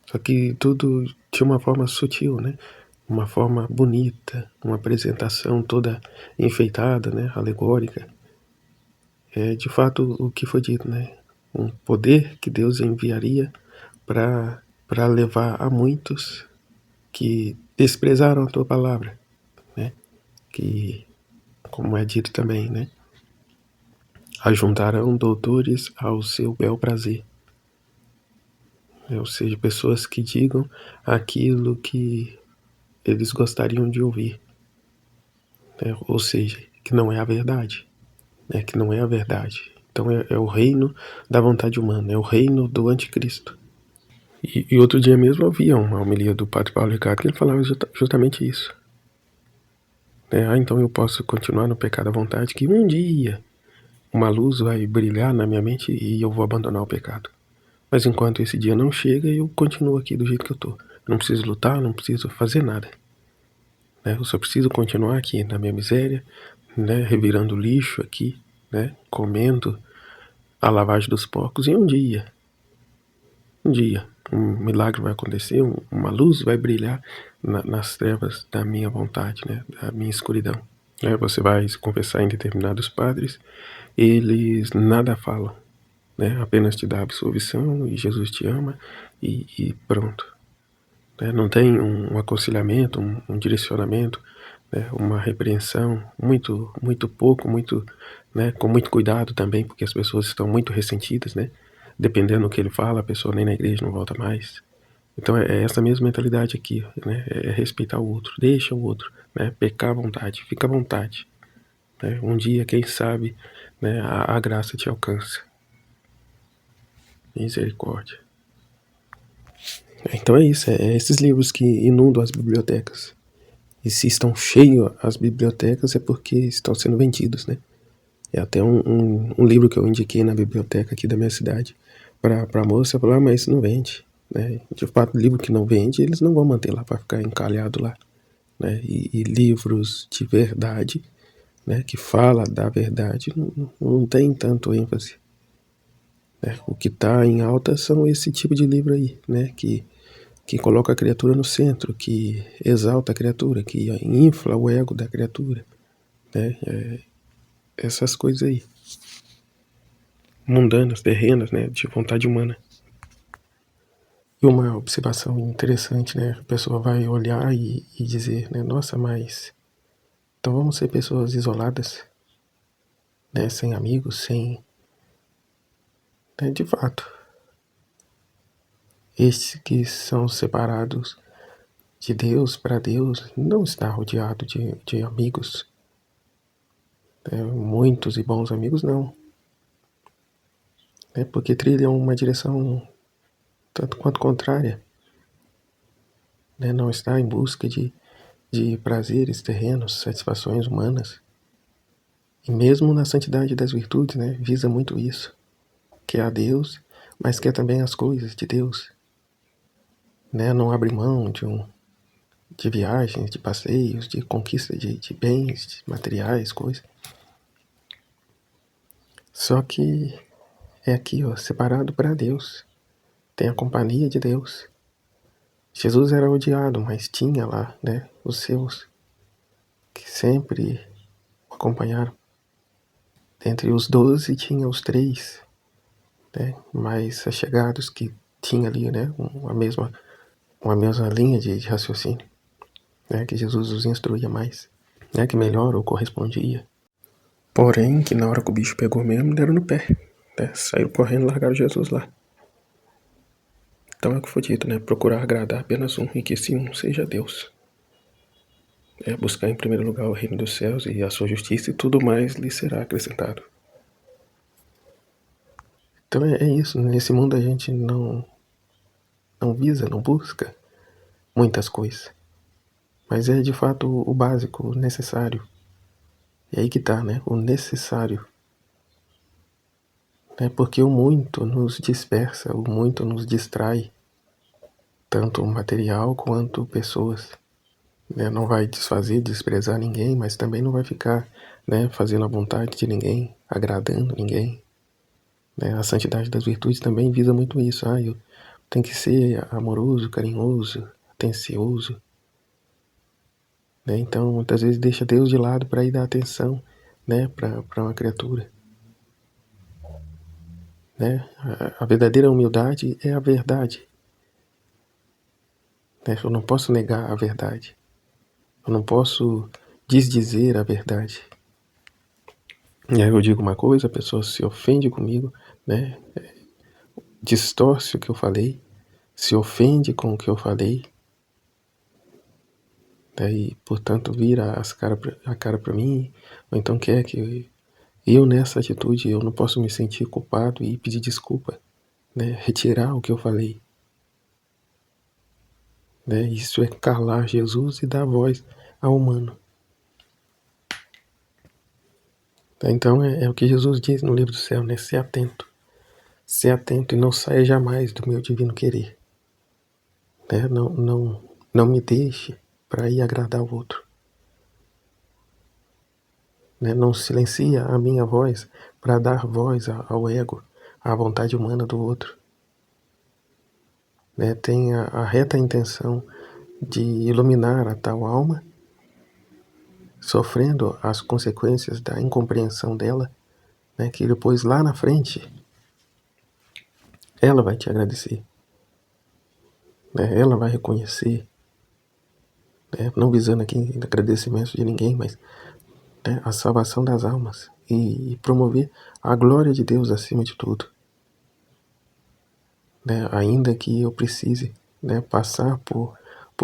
Só que tudo de uma forma sutil, né? Uma forma bonita, uma apresentação toda enfeitada, né? Alegórica. É de fato o que foi dito, né? Um poder que Deus enviaria para levar a muitos que desprezaram a tua palavra, né? Que, como é dito também, né? Ajuntarão doutores ao seu bel prazer. Ou seja, pessoas que digam aquilo que eles gostariam de ouvir, né? Ou seja, que não é a verdade, né? Que não é a verdade. Então é o reino da vontade humana, é o reino do anticristo. E outro dia mesmo eu via uma homilia do padre Paulo Ricardo que ele falava justamente isso. Então eu posso continuar no pecado à vontade, que um dia uma luz vai brilhar na minha mente e eu vou abandonar o pecado. Mas enquanto esse dia não chega, eu continuo aqui do jeito que eu tô. Não preciso lutar, não preciso fazer nada. Eu só preciso continuar aqui na minha miséria, né, revirando lixo aqui, né, comendo a lavagem dos porcos. E um dia, um milagre vai acontecer, uma luz vai brilhar nas trevas da minha vontade, né, da minha escuridão. Você vai se confessar em determinados padres, eles nada falam, né, apenas te dá absolvição e Jesus te ama e pronto. Não tem um aconselhamento, um direcionamento, né, uma repreensão, muito pouco, né, com muito cuidado também, porque as pessoas estão muito ressentidas, né? Dependendo do que ele fala, a pessoa nem na igreja não volta mais. Então é essa mesma mentalidade aqui, né? É respeitar o outro, deixa o outro, né? Pecar à vontade, fica à vontade. Né? Um dia, quem sabe, né, a graça te alcança. Misericórdia. Então é isso, é esses livros que inundam as bibliotecas. E se estão cheios as bibliotecas é porque estão sendo vendidos, né? É até um livro que eu indiquei na biblioteca aqui da minha cidade para a moça, falar, mas isso não vende, né? De fato, livro que não vende, eles não vão manter lá para ficar encalhado lá, né? E livros de verdade, né? Que fala da verdade, não tem tanto ênfase. Né? O que está em alta são esse tipo de livro aí, né? Que coloca a criatura no centro, que exalta a criatura, que infla o ego da criatura, né? Essas coisas aí, mundanas, terrenas, né? De vontade humana. E uma observação interessante, né? A pessoa vai olhar e dizer, né? Nossa, mas então vamos ser pessoas isoladas, né? Sem amigos, sem... Né? De fato, estes que são separados de Deus para Deus não está rodeado de amigos, né? Muitos e bons amigos não, né? Porque trilham uma direção tanto quanto contrária, né? Não está em busca de prazeres terrenos, satisfações humanas. E mesmo na santidade das virtudes, né? Visa muito isso. Quer a Deus, mas quer também as coisas de Deus. Né? Não abre mão de viagens, de passeios, de conquista de bens, de materiais, coisas. Só que é aqui, ó, separado para Deus. Tem a companhia de Deus. Jesus era odiado, mas tinha lá, né, os seus que sempre o acompanharam. Dentre os 12 tinha os 3, né, mais achegados que tinha ali, né, uma mesma linha de raciocínio, né, que Jesus os instruía mais, né, que melhor o correspondia. Porém, que na hora que o bicho pegou mesmo, deram no pé, né, saíram correndo e largaram Jesus lá. Então é o que foi dito, né, procurar agradar apenas um, e que esse um seja Deus. Buscar em primeiro lugar o reino dos céus e a sua justiça, e tudo mais lhe será acrescentado. Então é isso, nesse mundo a gente não visa, não busca muitas coisas, mas é de fato o básico, o necessário. E aí que tá, né? O necessário. né? Porque o muito nos dispersa, o muito nos distrai, tanto material quanto pessoas. Né? Não vai desfazer, desprezar ninguém, mas também não vai ficar, né, fazendo a vontade de ninguém, agradando ninguém. Né? A santidade das virtudes também visa muito isso. Eu tenho que ser amoroso, carinhoso, atencioso. Né? Então, muitas vezes deixa Deus de lado para ir dar atenção, né, para uma criatura. Né? A verdadeira humildade é a verdade. Né? Eu não posso negar a verdade. Eu não posso desdizer a verdade. E aí eu digo uma coisa, a pessoa se ofende comigo, né? Distorce o que eu falei, se ofende com o que eu falei, né? E portanto vira a cara para mim, ou então quer que eu nessa atitude eu não posso me sentir culpado e pedir desculpa, né? Retirar o que eu falei. Né? Isso é calar Jesus e dar voz ao humano. Então é o que Jesus diz no livro do céu, né? Se atento. Se atento e não saia jamais do meu divino querer. Né? Não me deixe para ir agradar o outro. Né? Não silencia a minha voz para dar voz ao ego, à vontade humana do outro. Né? Tenha a reta intenção de iluminar a tal alma, sofrendo as consequências da incompreensão dela, né? Que depois lá na frente ela vai te agradecer. Né? Ela vai reconhecer, né? Não visando aqui agradecimento de ninguém, mas, né, a salvação das almas e promover a glória de Deus acima de tudo. Né? Ainda que eu precise, né, passar por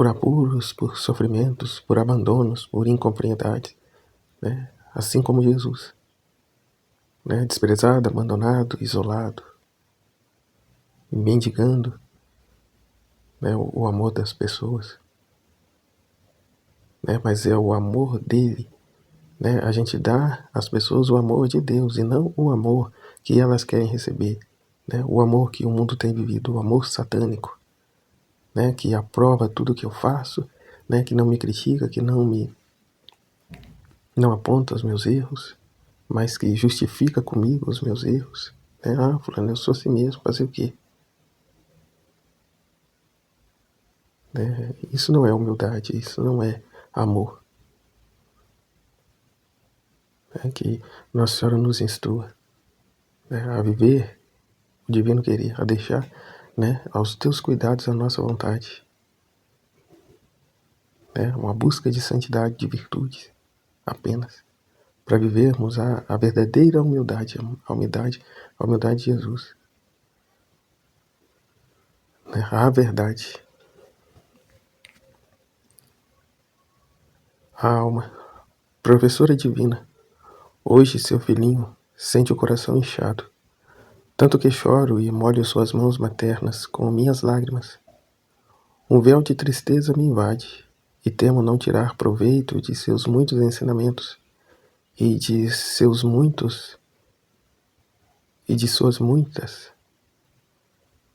apuros, por sofrimentos, por abandonos, por incompreendades, né? Assim como Jesus, né? Desprezado, abandonado, isolado, mendigando, né, o amor das pessoas. Né? Mas é o amor dele. Né? A gente dá às pessoas o amor de Deus e não o amor que elas querem receber. Né? O amor que o mundo tem vivido, o amor satânico. Né? Que aprova tudo que eu faço, né? Que não me critica, que não aponta os meus erros, mas que justifica comigo os meus erros. Né? Fulano, eu sou assim mesmo, fazer o quê? Né? Isso não é humildade, isso não é amor. Né? Que Nossa Senhora nos instrua, né, a viver o divino querer, a deixar, né, aos teus cuidados a nossa vontade. Né, uma busca de santidade, de virtudes, apenas, para vivermos a verdadeira humildade, a humildade de Jesus. Né, a verdade. A alma, professora divina, hoje seu filhinho sente o coração inchado, tanto que choro e molho suas mãos maternas com minhas lágrimas. Um véu de tristeza me invade, e temo não tirar proveito de seus muitos ensinamentos, e de seus muitos, e de suas muitas,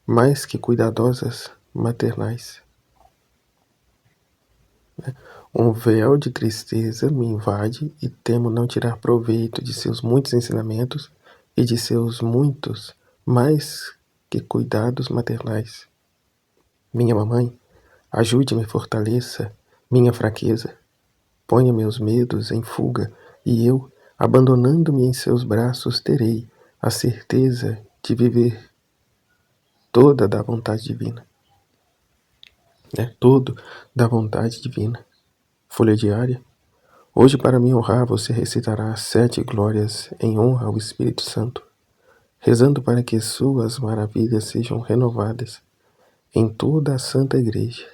mais que cuidadosas maternais. Um véu de tristeza me invade, e temo não tirar proveito de seus muitos ensinamentos, e de seus muitos, mais que cuidados maternais. Minha mamãe, ajude-me, fortaleça minha fraqueza. Ponha meus medos em fuga, e eu, abandonando-me em seus braços, terei a certeza de viver toda da vontade divina. Né? Todo da vontade divina. Folha diária. Hoje, para me honrar, você recitará 7 glórias em honra ao Espírito Santo, rezando para que suas maravilhas sejam renovadas em toda a Santa Igreja.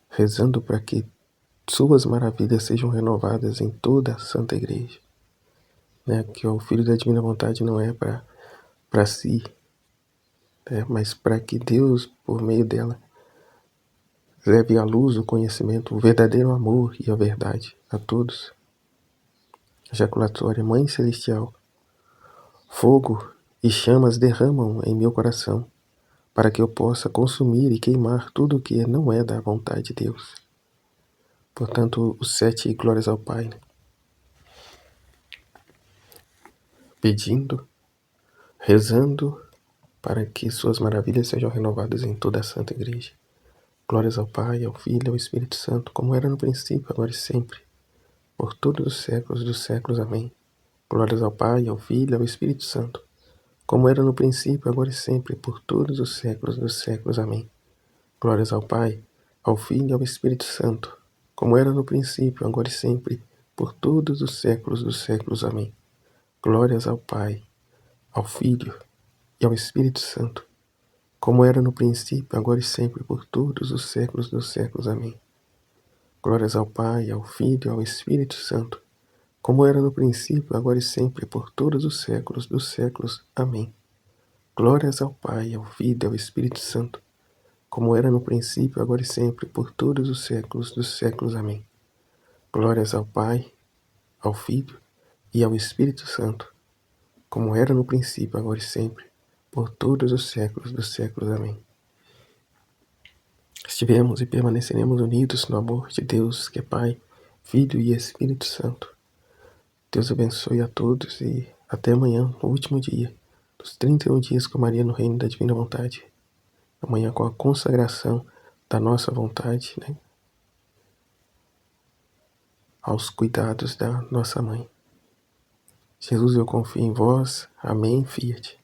Rezando para que suas maravilhas sejam renovadas em toda a Santa Igreja. Né? Que o Filho da Divina Vontade não é para si, né? Mas para que Deus, por meio dela, leve à luz o conhecimento, o verdadeiro amor e a verdade a todos. Ejaculatória, Mãe Celestial, Fogo e chamas derramam em meu coração, para que eu possa consumir e queimar tudo o que não é da vontade de Deus. Portanto, os 7 glórias ao Pai, né? Pedindo, rezando, para que suas maravilhas sejam renovadas em toda a Santa Igreja. Glórias ao Pai, ao Filho e ao Espírito Santo, como era no princípio, agora e sempre, por todos os séculos dos séculos. Amém. Glórias ao Pai, ao Filho e ao Espírito Santo, como era no princípio, agora e sempre, por todos os séculos dos séculos. Amém. Glórias ao Pai, ao Filho e ao Espírito Santo, como era no princípio, agora e sempre, por todos os séculos dos séculos. Amém. Glórias ao Pai, ao Filho e ao Espírito Santo, como era no princípio, agora e sempre, por todos os séculos dos séculos. Amém. Glórias ao Pai, ao Filho e ao Espírito Santo, como era no princípio, agora e sempre, por todos os séculos dos séculos. Amém. Glórias ao Pai, ao Filho e ao Espírito Santo, como era no princípio, agora e sempre, por todos os séculos dos séculos. Amém. Glórias ao Pai, ao Filho e ao Espírito Santo, como era no princípio, agora e sempre, por todos os séculos dos séculos. Amém. Estivemos e permaneceremos unidos no amor de Deus, que é Pai, Filho e Espírito Santo. Deus abençoe a todos e até amanhã, no último dia dos 31 dias com Maria no Reino da Divina Vontade. Amanhã com a consagração da nossa vontade, né, aos cuidados da nossa Mãe. Jesus, eu confio em vós. Amém. Fiat.